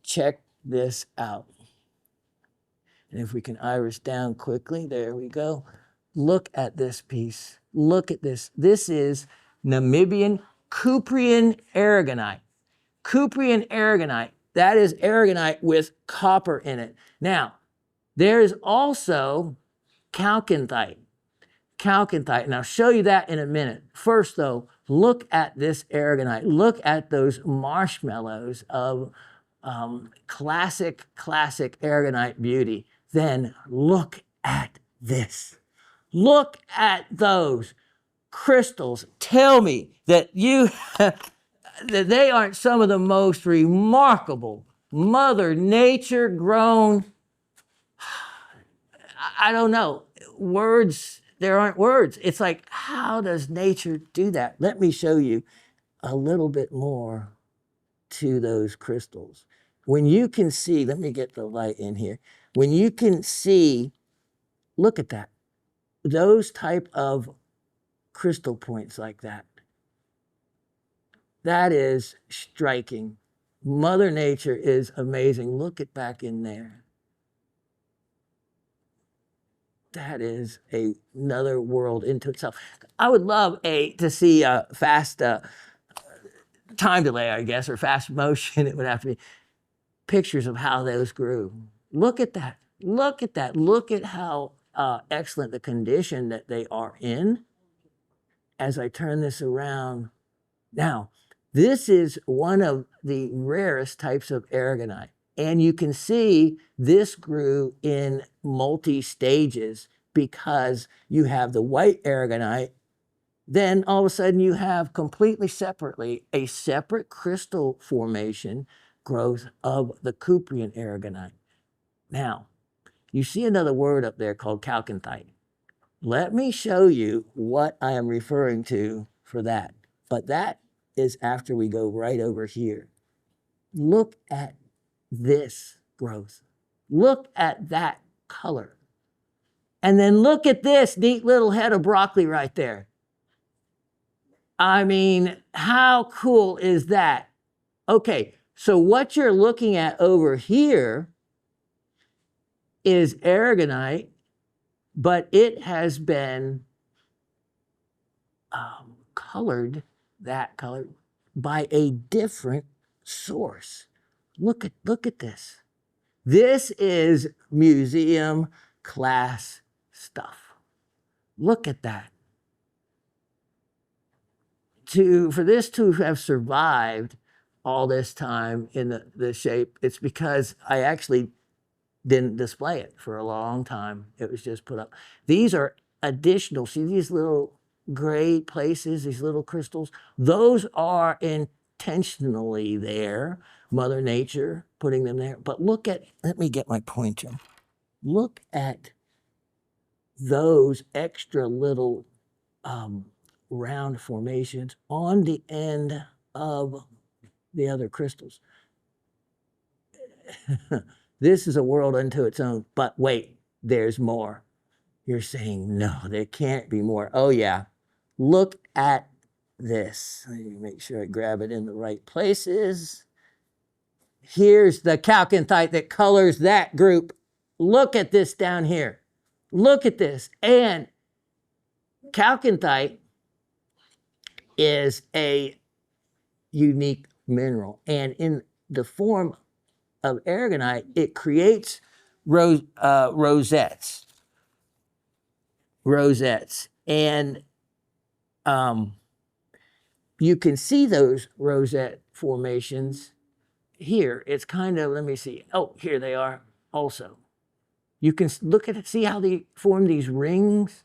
Check this out. And if we can iris down quickly, there we go. Look at this piece. Look at this. This is Namibian Cuprian aragonite. Cuprian aragonite. That is aragonite with copper in it. Now, there is also chalcanthite. Chalcanthite, and I'll show you that in a minute. First, though, look at this aragonite. Look at those marshmallows of classic aragonite beauty. Then look at this. Look at those crystals. Tell me that that they aren't some of the most remarkable Mother Nature grown, I don't know, words there aren't words. It's like, how does nature do that? Let me show you a little bit more to those crystals. When you can see, let me get the light in here. When you can see, look at that. Those type of crystal points like that. That is striking. Mother Nature is amazing. Look it back in there. That is another world into itself. I would love to see a fast time delay, I guess, or fast motion. It would have to be pictures of how those grew. Look at that. Look at that. Look at how excellent the condition that they are in. As I turn this around. Now, this is one of the rarest types of aragonite. And you can see this grew in multi-stages because you have the white aragonite. Then all of a sudden you have completely separately a separate crystal formation growth of the Cuprian aragonite. Now, you see another word up there called chalcanthite. Let me show you what I am referring to for that. But that is after we go right over here. Look at this growth. Look at that color. And then look at this neat little head of broccoli right there. I mean, how cool is that? Okay, so what you're looking at over here is aragonite, but it has been colored, that color, by a different source. Look at this. This is museum class stuff. Look at that. For this to have survived all this time in the shape, it's because I actually didn't display it for a long time. It was just put up. These are additional, see these little gray places, these little crystals? Those are intentionally there. Mother Nature putting them there. But look at, let me get my pointer. Look at those extra little round formations on the end of the other crystals. This is a world unto its own, but wait, there's more. You're saying, no, there can't be more. Oh yeah, look at this. Let me make sure I grab it in the right places. Here's the chalcanthite that colors that group. Look at this down here. Look at this. And chalcanthite is a unique mineral. And in the form of aragonite, it creates rosettes. And you can see those rosette formations here. It's kind of, let me see. Oh, here they are also. You can look at it, see how they form these rings.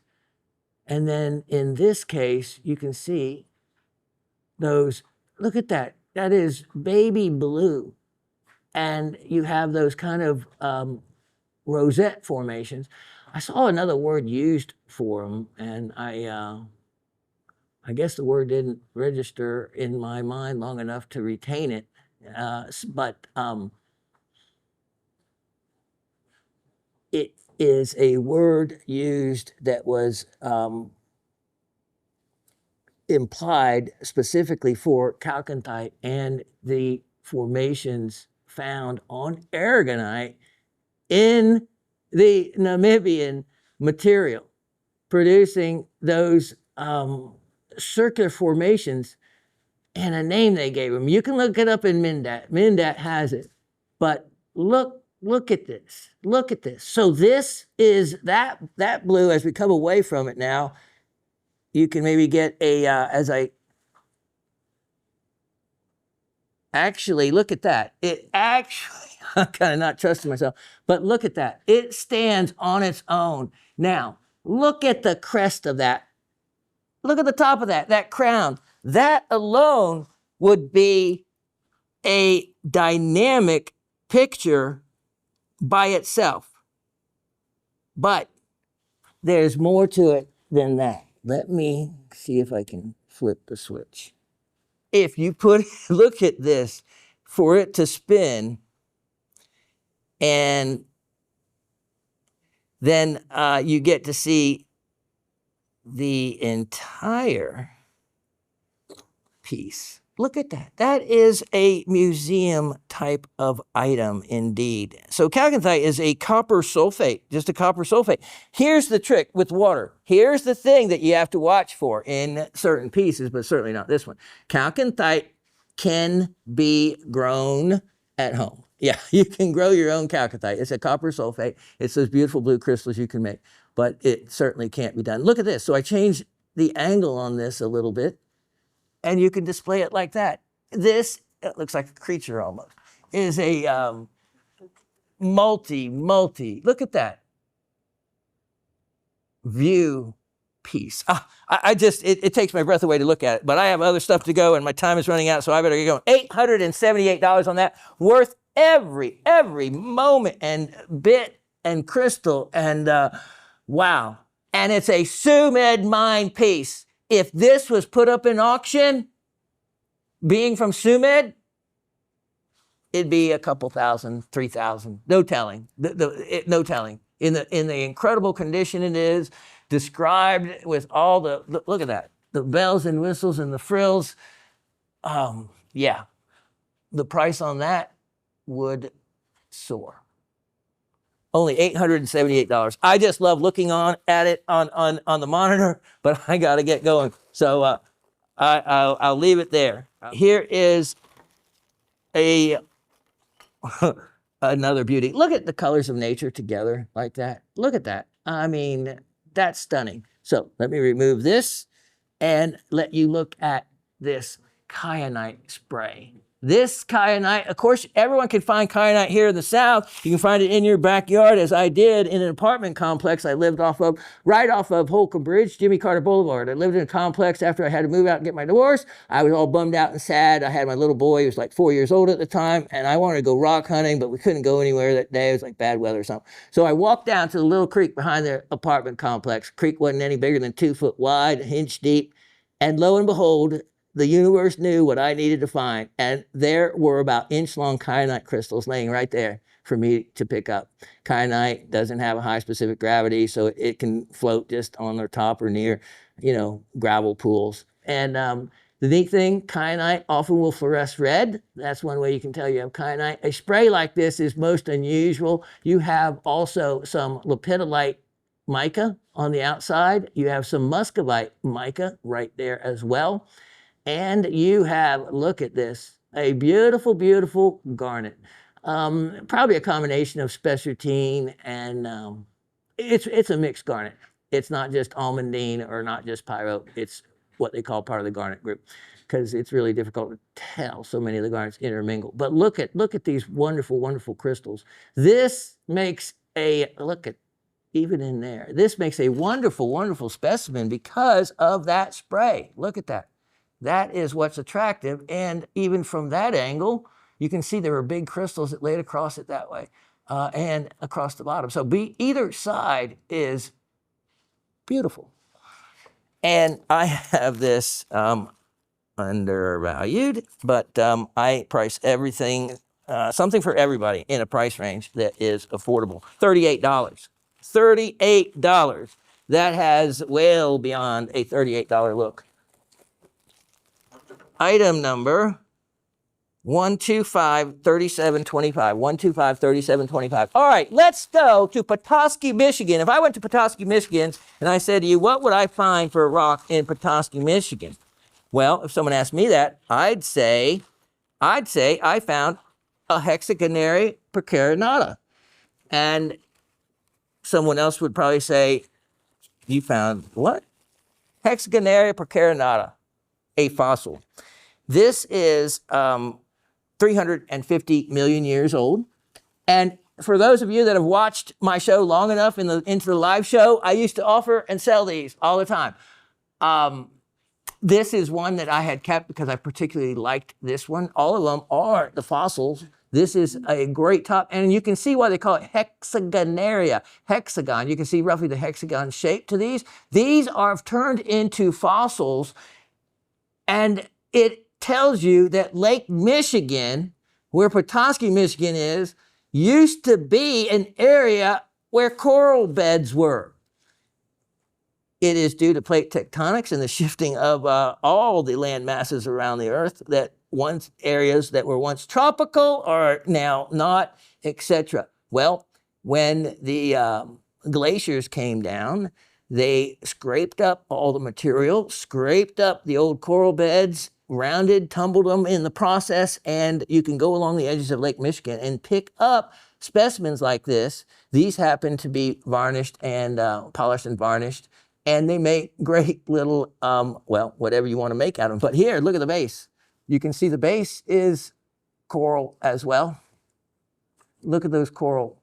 And then in this case, you can see those, look at that. That is baby blue. And you have those kind of rosette formations. I saw another word used for them, and I guess the word didn't register in my mind long enough to retain it. But it is a word used that was implied specifically for chalcanthite and the formations found on aragonite in the Namibian material, producing those circular formations and a name they gave them. You can look it up in Mindat. Mindat has it. But look at this. Look at this. So this is that blue. As we come away from it now, you can maybe get a, actually, look at that. It actually, I'm kind of not trusting myself, but look at that. It stands on its own. Now, look at the crest of that. Look at the top of that crown. That alone would be a dynamic picture by itself. But there's more to it than that. Let me see if I can flip the switch. If you put, look at this, for it to spin, and then you get to see the entire piece. Look at that. That is a museum type of item indeed. So chalconthite is a copper sulfate, just a copper sulfate. Here's the trick with water. Here's the thing that you have to watch for in certain pieces, but certainly not this one. Chalconthite can be grown at home. Yeah, you can grow your own chalconthite. It's a copper sulfate. It's those beautiful blue crystals you can make, but it certainly can't be done. Look at this. So I changed the angle on this a little bit, and you can display it like that. This, it looks like a creature almost, is a multi, look at that, view piece. It takes my breath away to look at it, but I have other stuff to go and my time is running out, so I better get going. $878 on that, worth every moment and bit and crystal, and wow. And it's a Sumed mine piece. If this was put up in auction, being from Sumed, it'd be a couple thousand, 3,000, no telling, no telling. In the incredible condition it is, described with all the, look at that, the bells and whistles and the frills. Yeah, the price on that would soar. Only $878. I just love looking at it on the monitor, but I got to get going. So I'll leave it there. Here is another beauty. Look at the colors of nature together like that. Look at that. I mean, that's stunning. So let me remove this and let you look at this kyanite spray. This kyanite, of course, everyone can find kyanite here in the South. You can find it in your backyard, as I did in an apartment complex I lived right off of Holcomb Bridge, Jimmy Carter Boulevard. I lived in a complex after I had to move out and get my divorce. I was all bummed out and sad. I had my little boy, he was like 4 years old at the time, and I wanted to go rock hunting, but we couldn't go anywhere that day. It was like bad weather or something. So I walked down to the little creek behind their apartment complex. Creek wasn't any bigger than 2 foot wide, an inch deep, and lo and behold, the universe knew what I needed to find, and there were about inch-long kyanite crystals laying right there for me to pick up. Kyanite doesn't have a high specific gravity, so it can float just on their top or near, gravel pools. And the neat thing, kyanite often will fluoresce red. That's one way you can tell you have kyanite. A spray like this is most unusual. You have also some lepidolite mica on the outside. You have some muscovite mica right there as well. And you have, look at this, a beautiful, beautiful garnet. Probably a combination of spessartine and it's a mixed garnet. It's not just almandine or not just pyrope. It's what they call part of the garnet group, because it's really difficult to tell. So many of the garnets intermingle. But look at these wonderful, wonderful crystals. This makes look at, even in there, this makes a wonderful, wonderful specimen because of that spray. Look at that. That is what's attractive, and even from that angle, you can see there were big crystals that laid across it that way, and across the bottom. So either side is beautiful. And I have this undervalued, but I price everything, something for everybody in a price range that is affordable. $38. $38. That has well beyond a $38 look. Item number 1253725. 1253725. All right, let's go to Petoskey, Michigan. If I went to Petoskey, Michigan, and I said to you, what would I find for a rock in Petoskey, Michigan? Well, if someone asked me that, I'd say I found a hexagonary percarinata. And someone else would probably say, you found what? Hexagonary percarinata, a fossil. This is 350 million years old. And for those of you that have watched my show long enough into the live show, I used to offer and sell these all the time. This is one that I had kept because I particularly liked this one. All of them are the fossils This is a great top, and you can see why they call it hexagonaria. Hexagon, you can see roughly the hexagon shape to these. These are turned into fossils, and it tells you that Lake Michigan, where Petoskey, Michigan is, used to be an area where coral beds were. It is due to plate tectonics and the shifting of all the land masses around the Earth, that once areas that were once tropical are now not, etc. Well, when the glaciers came down, they scraped up all the material, scraped up the old coral beds, rounded, tumbled them in the process, and you can go along the edges of Lake Michigan and pick up specimens like this. These happen to be varnished and polished and varnished, and they make great little, well, whatever you want to make out of them. But here, look at the base. You can see the base is coral as well. Look at those coral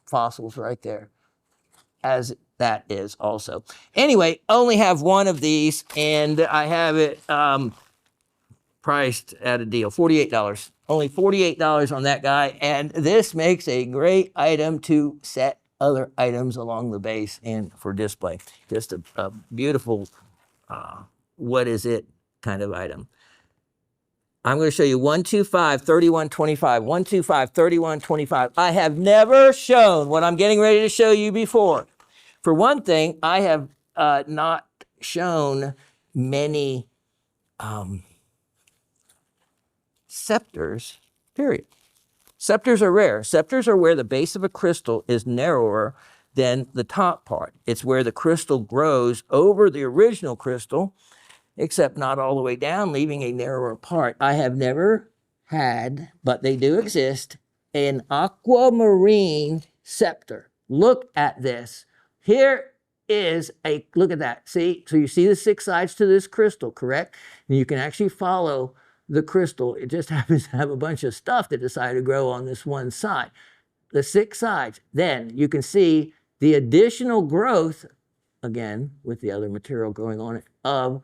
fossils right there, as that is also. Anyway, only have one of these, and I have it priced at a deal, $48. Only $48 on that guy, and this makes a great item to set other items along the base and for display. Just a beautiful, what is it kind of item. I'm going to show you 125, 31, 25, 125, 31, 25. I have never shown what I'm getting ready to show you before. For one thing, I have not shown many scepters, period. Scepters are rare. Scepters are where the base of a crystal is narrower than the top part. It's where the crystal grows over the original crystal, except not all the way down, leaving a narrower part. I have never had, but they do exist, an aquamarine scepter. Look at this. Here is a, look at that. See, so you see the 6 sides to this crystal, correct? And you can actually follow the crystal. It just happens to have a bunch of stuff that decided to grow on this one side. The 6 sides. Then you can see the additional growth, again, with the other material going on it, of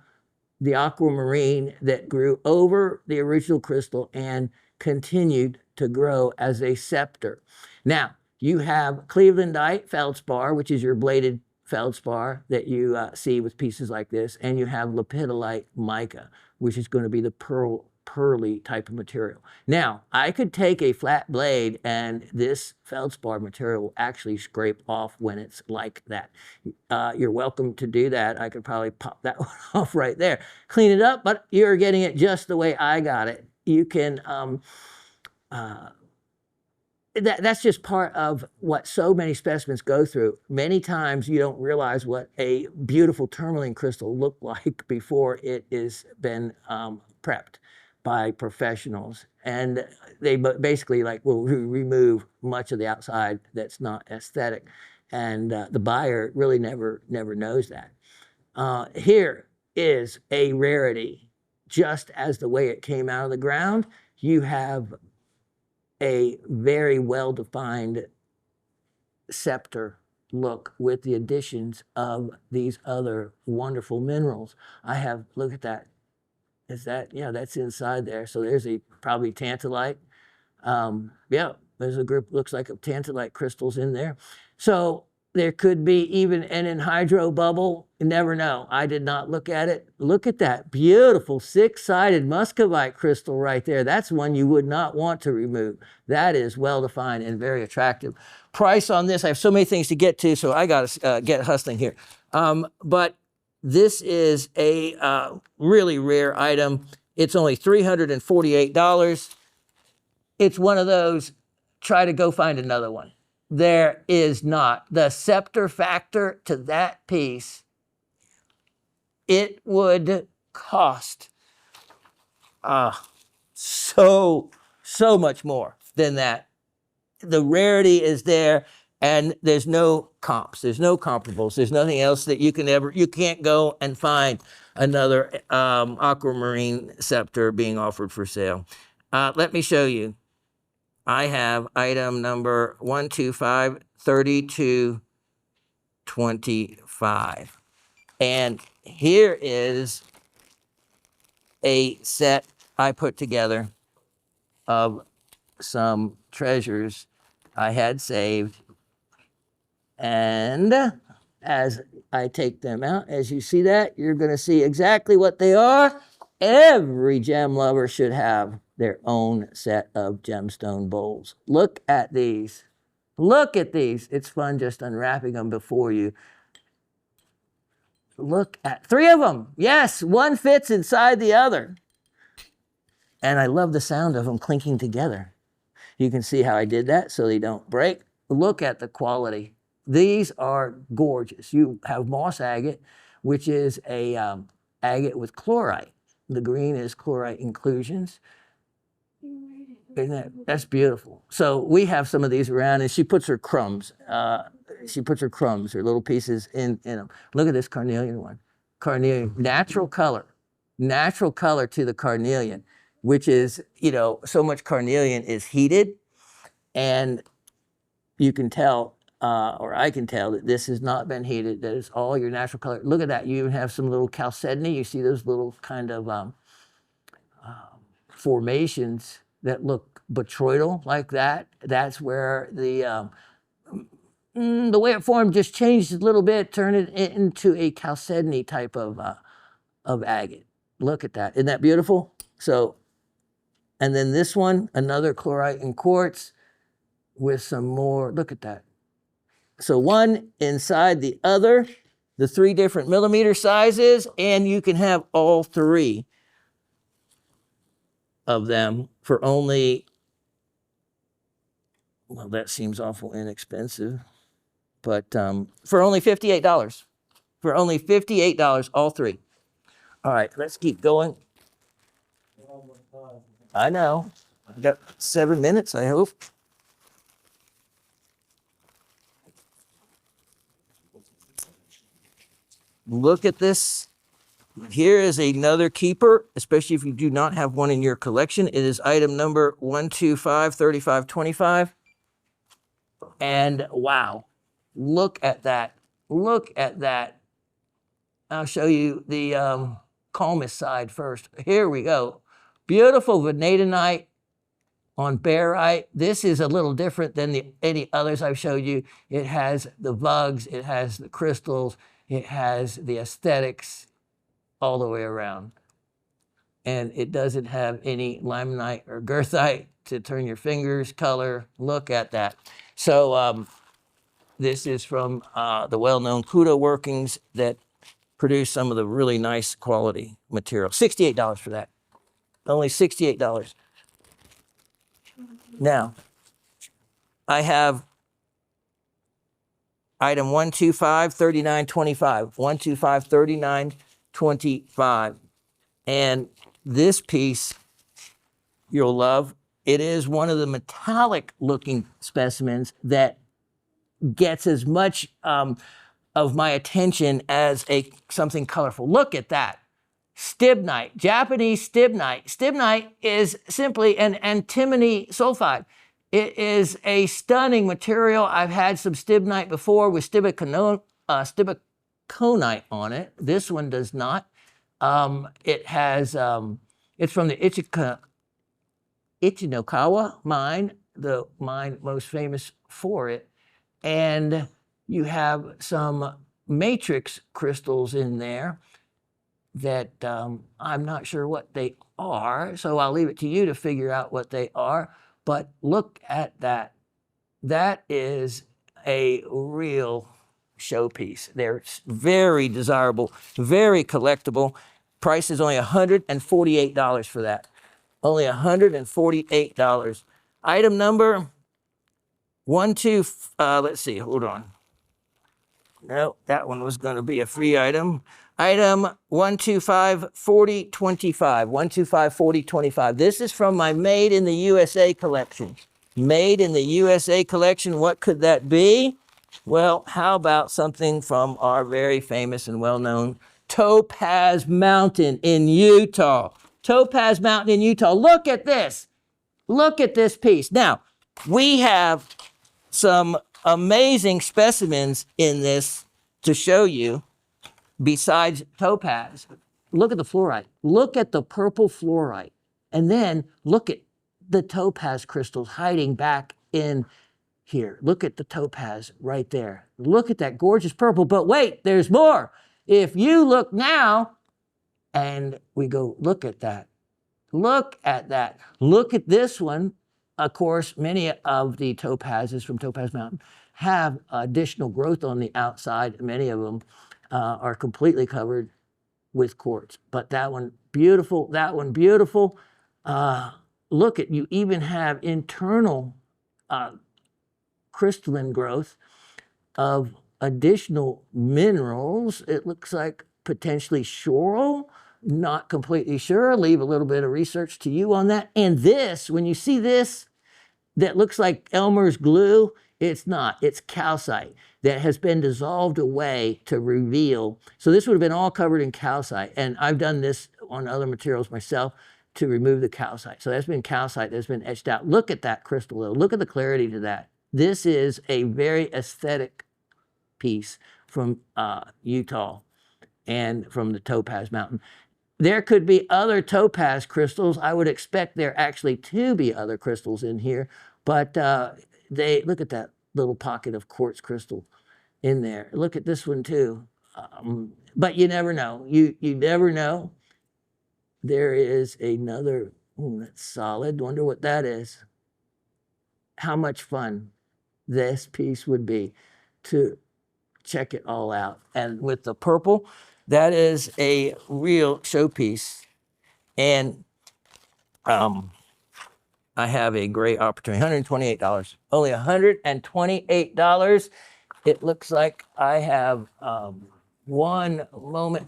the aquamarine that grew over the original crystal and continued to grow as a scepter. Now, you have Clevelandite feldspar, which is your bladed feldspar that you see with pieces like this, and you have lepidolite mica, which is going to be the pearly type of material. Now, I could take a flat blade and this feldspar material will actually scrape off when it's like that. You're welcome to do that. I could probably pop that one off right there. Clean it up, but you're getting it just the way I got it. You can, that's just part of what so many specimens go through. Many times you don't realize what a beautiful tourmaline crystal looked like before it has been prepped by professionals, and they basically like will remove much of the outside that's not aesthetic, and the buyer really never knows that. Here is a rarity. Just as the way it came out of the ground, you have a very well-defined scepter look with the additions of these other wonderful minerals. I have, look at that. Is that, yeah, that's inside there. So there's a probably tantalite. Yeah, there's a group, looks like of tantalite crystals in there. So there could be even an anhydro bubble. You never know. I did not look at it. Look at that beautiful 6-sided muscovite crystal right there. That's one you would not want to remove. That is well-defined and very attractive. Price on this, I have so many things to get to, so I got to get hustling here. But this is a really rare item. It's only $348. It's one of those, try to go find another one. There is not. The scepter factor to that piece, it would cost so much more than that. The rarity is there, and there's no comps. There's no comparables. There's nothing else that you can ever, you can't go and find another aquamarine scepter being offered for sale. Let me show you. I have item number 125, 3225. And here is a set I put together of some treasures I had saved. And as I take them out, as you see that, you're going to see exactly what they are. Every gem lover should have their own set of gemstone bowls. Look at these. Look at these. It's fun just unwrapping them before you. Look at 3 of them. Yes, one fits inside the other. And I love the sound of them clinking together. You can see how I did that so they don't break. Look at the quality. These are gorgeous. You have moss agate, which is a agate with chlorite. The green is chlorite inclusions. That's beautiful. So we have some of these around, and she puts her crumbs. Her little pieces in them. Look at this carnelian one. Carnelian, natural color to the carnelian, which is, so much carnelian is heated, and you can tell, or I can tell, that this has not been heated, that it's all your natural color. Look at that. You even have some little chalcedony. You see those little kind of formations that look botryoidal like that. That's where the way it formed just changed a little bit, turned it into a chalcedony type of agate. Look at that. Isn't that beautiful? So, and then this one, another chlorite and quartz with some more. Look at that. So one inside the other, the 3 different millimeter sizes, and you can have all 3 of them for only, well, that seems awful inexpensive, but for only $58. For only $58, all 3. All right, let's keep going. I know. I've got 7 minutes, I hope. Look at this. Here is another keeper, especially if you do not have one in your collection. It is item number 1253525. And wow, look at that. Look at that. I'll show you the calmest side first. Here we go. Beautiful vanadinite on barite. This is a little different than any others I've showed you. It has the vugs, it has the crystals, it has the aesthetics all the way around. And it doesn't have any limonite or goethite to turn your fingers color. Look at that. So this is from the well-known Kudo workings that produce some of the really nice quality material. $68 for that. Only $68. Now, I have item 1253925. 1253925. And this piece you'll love. It is one of the metallic looking specimens that gets as much of my attention as something colorful. Look at that. Stibnite, Japanese stibnite. Stibnite is simply an antimony sulfide. It is a stunning material. I've had some stibnite before with stibiconite on it. This one does not. It has, it's from the Ichinokawa mine, the mine most famous for it. And you have some matrix crystals in there that I'm not sure what they are, so I'll leave it to you to figure out what they are. But look at that. That is a real showpiece. They're very desirable, very collectible. Price is only $148 for that. Only $148. Item number let's see, hold on. No, that one was going to be a free item. Item 1254025. 1254025. This is from my Made in the USA collection. Made in the USA collection. What could that be? Well, how about something from our very famous and well-known Topaz Mountain in Utah. Topaz Mountain in Utah. Look at this. Look at this piece. Now, we have some amazing specimens in this to show you besides topaz. Look at the fluorite. Look at the purple fluorite. And then look at the topaz crystals hiding back in here. Look at the topaz right there. Look at that gorgeous purple, but wait, there's more. If you look now, and we go, look at that. Look at that. Look at this one. Of course, many of the topazes from Topaz Mountain have additional growth on the outside. Many of them are completely covered with quartz. But that one, beautiful. That one, beautiful. Look at, you even have internal crystalline growth of additional minerals. It looks like potentially shoral. Not completely sure. Leave a little bit of research to you on that. And this, when you see this, that looks like Elmer's glue, it's not. It's calcite that has been dissolved away to reveal. So this would have been all covered in calcite. And I've done this on other materials myself to remove the calcite. So that's been calcite that's been etched out. Look at that crystal though. Look at the clarity to that. This is a very aesthetic piece from Utah and from the Topaz Mountain. There could be other topaz crystals. I would expect there actually to be other crystals in here, but they, look at that little pocket of quartz crystal in there. Look at this one too. But you never know. You never know. There is another, that's solid. Wonder what that is. How much fun this piece would be to check it all out. And with the purple, that is a real showpiece. And I have a great opportunity, $128, only $128. It looks like I have one moment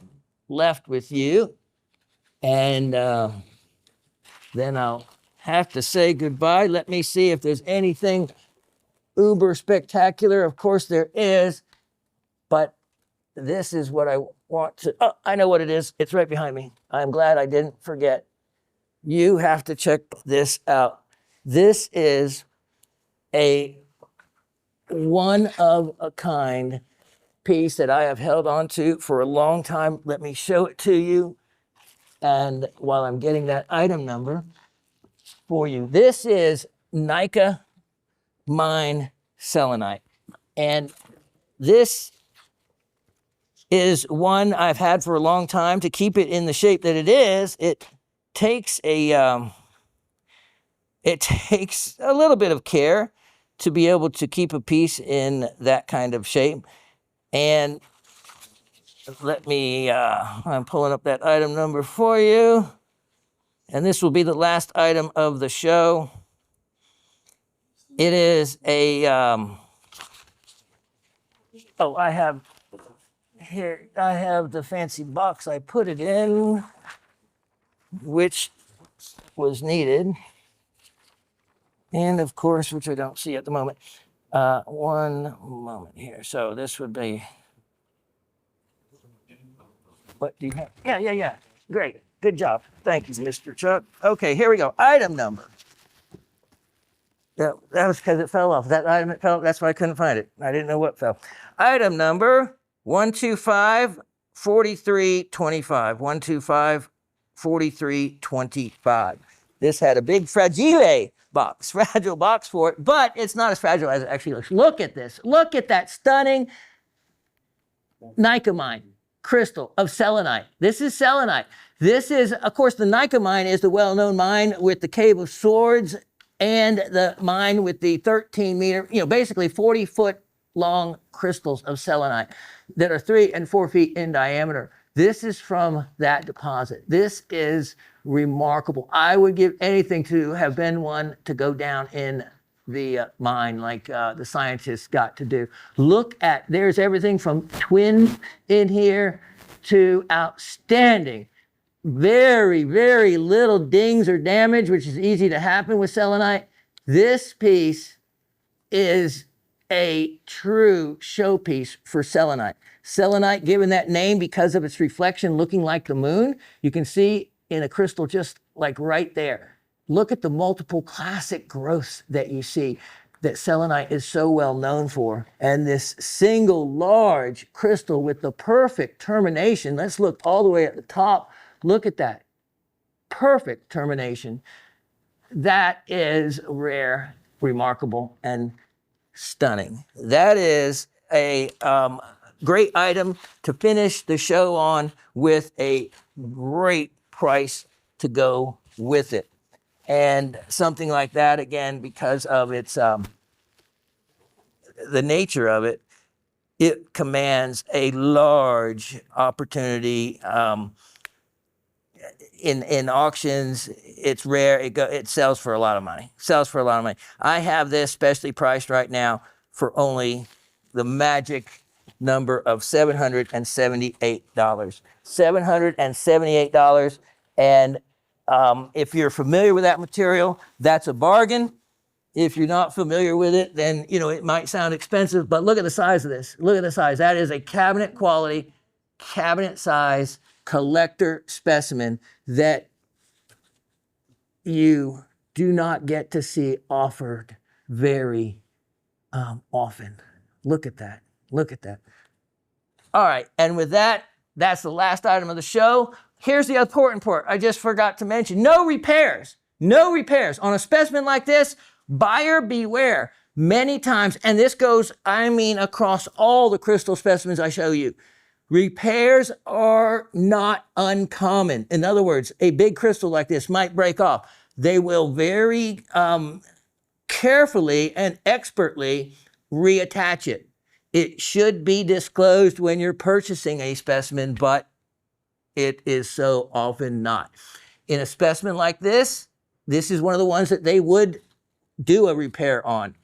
left with you. And then I'll have to say goodbye. Let me see if there's anything uber spectacular. Of course there is, but this is what I want to, oh, I know what it is. It's right behind me. I'm glad I didn't forget. You have to check this out. This is a one-of-a-kind piece that I have held on to for a long time. Let me show it to you. And while I'm getting that item number for you, this is Nika Mine Selenite. And this is one I've had for a long time. To keep it in the shape that it is, it takes a little bit of care to be able to keep a piece in that kind of shape. And let me, I'm pulling up that item number for you. And this will be the last item of the show. It is a, oh, I have here, I have the fancy box I put it in, which was needed. And of course, which I don't see at the moment. One moment here. So this would be, what do you have? Yeah. Great. Good job. Thank you, Mr. Chuck. Okay, here we go. Item number. Yeah, that was because it fell off. That item that fell, that's why I couldn't find it. I didn't know what fell. Item number 125-4325. 125-4325. This had a big fragile box for it, but it's not as fragile as it actually looks. Look at this. Look at that stunning Nika mine crystal of selenite. This is selenite. This is, of course, the Nika mine is the well-known mine with the Cave of Swords and the mine with the 13-meter, basically 40-foot long crystals of selenite that are 3 and 4 feet in diameter. This is from that deposit. This is remarkable. I would give anything to have been one to go down in the mine like the scientists got to do. Look at, there's everything from twin in here to outstanding. Very, very little dings or damage, which is easy to happen with selenite. This piece is a true showpiece for selenite. Selenite, given that name because of its reflection looking like the moon, you can see in a crystal just like right there. Look at the multiple classic growths that you see that selenite is so well known for. And this single large crystal with the perfect termination. Let's look all the way at the top. Look at that. Perfect termination. that is rare, remarkable, and stunning. That is a great item to finish the show on with a great price to go with it. And something like that, again, because of its the nature of it, it commands a large opportunity. In auctions, it's rare. It sells for a lot of money. Sells for a lot of money. I have this specially priced right now for only the magic number of $778. $778. And if you're familiar with that material, that's a bargain. If you're not familiar with it, then it might sound expensive, but look at the size of this. Look at the size. That is a cabinet quality, cabinet size collector specimen that you do not get to see offered very often. Look at that. Look at that. All right, and with that, that's the last item of the show. Here's the important part I just forgot to mention. No repairs. No repairs. On a specimen like this, buyer beware. Many times, and this goes, across all the crystal specimens I show you, repairs are not uncommon. In other words, a big crystal like this might break off. They will very carefully and expertly reattach it. It should be disclosed when you're purchasing a specimen, but it is so often not. In a specimen like this is one of the ones that they would do a repair on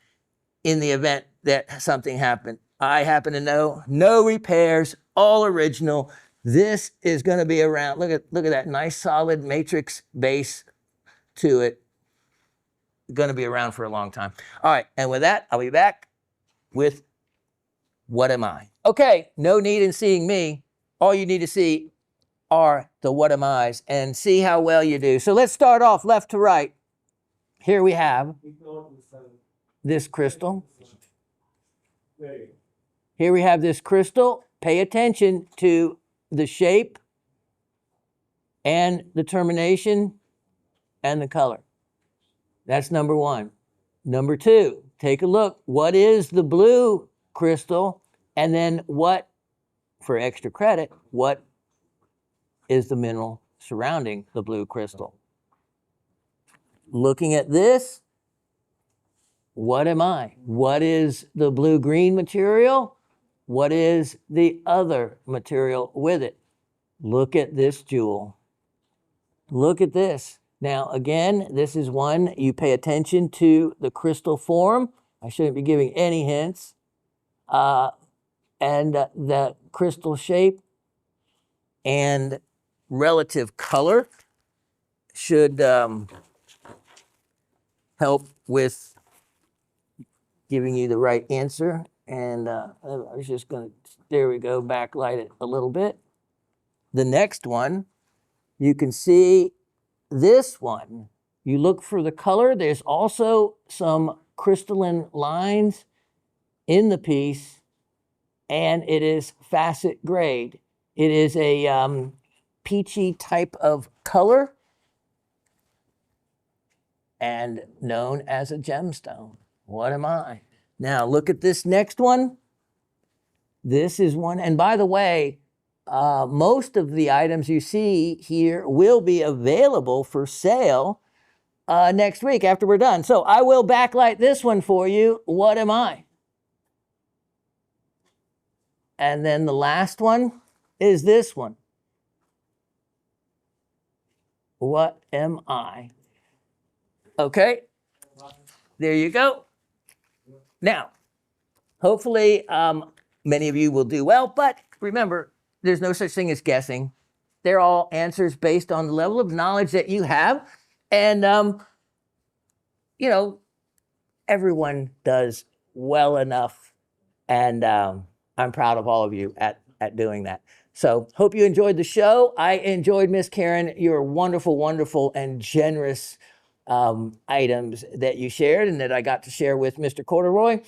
in the event that something happened. I happen to know no repairs, all original. This is going to be around. Look at that nice solid matrix base to it. Going to be around for a long time. All right, and with that, I'll be back with what am I? Okay, no need in seeing me. All you need to see are the what am I's and see how well you do. So let's start off left to right. Here we have this crystal. Here we have this crystal. Pay attention to the shape and the termination and the color. That's number one. Number two, take a look. What is the blue crystal? And then what, for extra credit, what is the mineral surrounding the blue crystal? Looking at this, what am I? What is the blue-green material? What is the other material with it? Look at this jewel. Look at this. Now, again, this is one you pay attention to the crystal form. I shouldn't be giving any hints. And the crystal shape and relative color should help with giving you the right answer. And I was just going to, there we go, backlight it a little bit. The next one, you can see this one. You look for the color. There's also some crystalline lines in the piece, and it is facet grade. It is a peachy type of color and known as a gemstone. What am I? Now look at this next one. This is one, and by the way, most of the items you see here will be available for sale next week after we're done. So I will backlight this one for you. What am I? And then the last one is this one. What am I? Okay, there you go. Now, hopefully many of you will do well, but remember, there's no such thing as guessing. They're all answers based on the level of knowledge that you have. And, everyone does well enough. And I'm proud of all of you at doing that. So hope you enjoyed the show. I enjoyed, Miss Karen, your wonderful, wonderful, and generous items that you shared and that I got to share with Mr. Corduroy.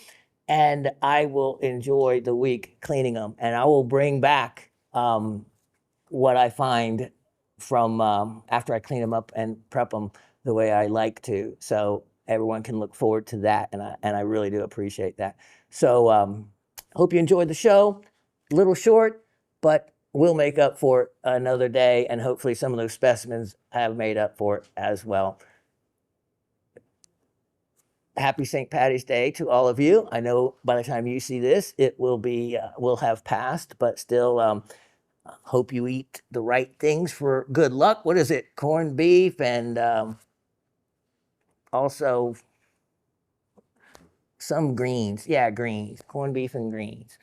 And I will enjoy the week cleaning them. And I will bring back what I find from after I clean them up and prep them the way I like to. So everyone can look forward to that, and I really do appreciate that. So hope you enjoyed the show. A little short, but we'll make up for it another day, and hopefully some of those specimens have made up for it as well. Happy St. Patty's Day to all of you. I know by the time you see this, it will have passed, but still, hope you eat the right things for good luck. What is it? Corned beef and also some greens. Yeah, greens. Corned beef and greens.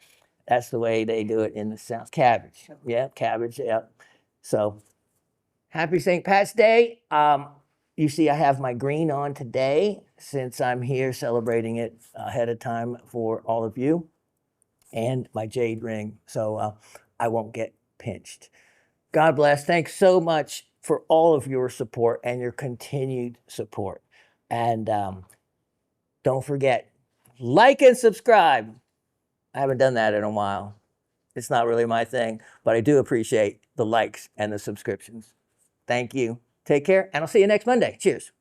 That's the way they do it in the South. Cabbage. Yeah, cabbage. Yeah. So happy St. Pat's Day. You see, I have my green on today since I'm here celebrating it ahead of time for all of you, and my jade ring, so I won't get pinched. God bless. Thanks so much for all of your support and your continued support. And don't forget, like and subscribe. I haven't done that in a while. It's not really my thing, but I do appreciate the likes and the subscriptions. Thank you. Take care, and I'll see you next Monday. Cheers.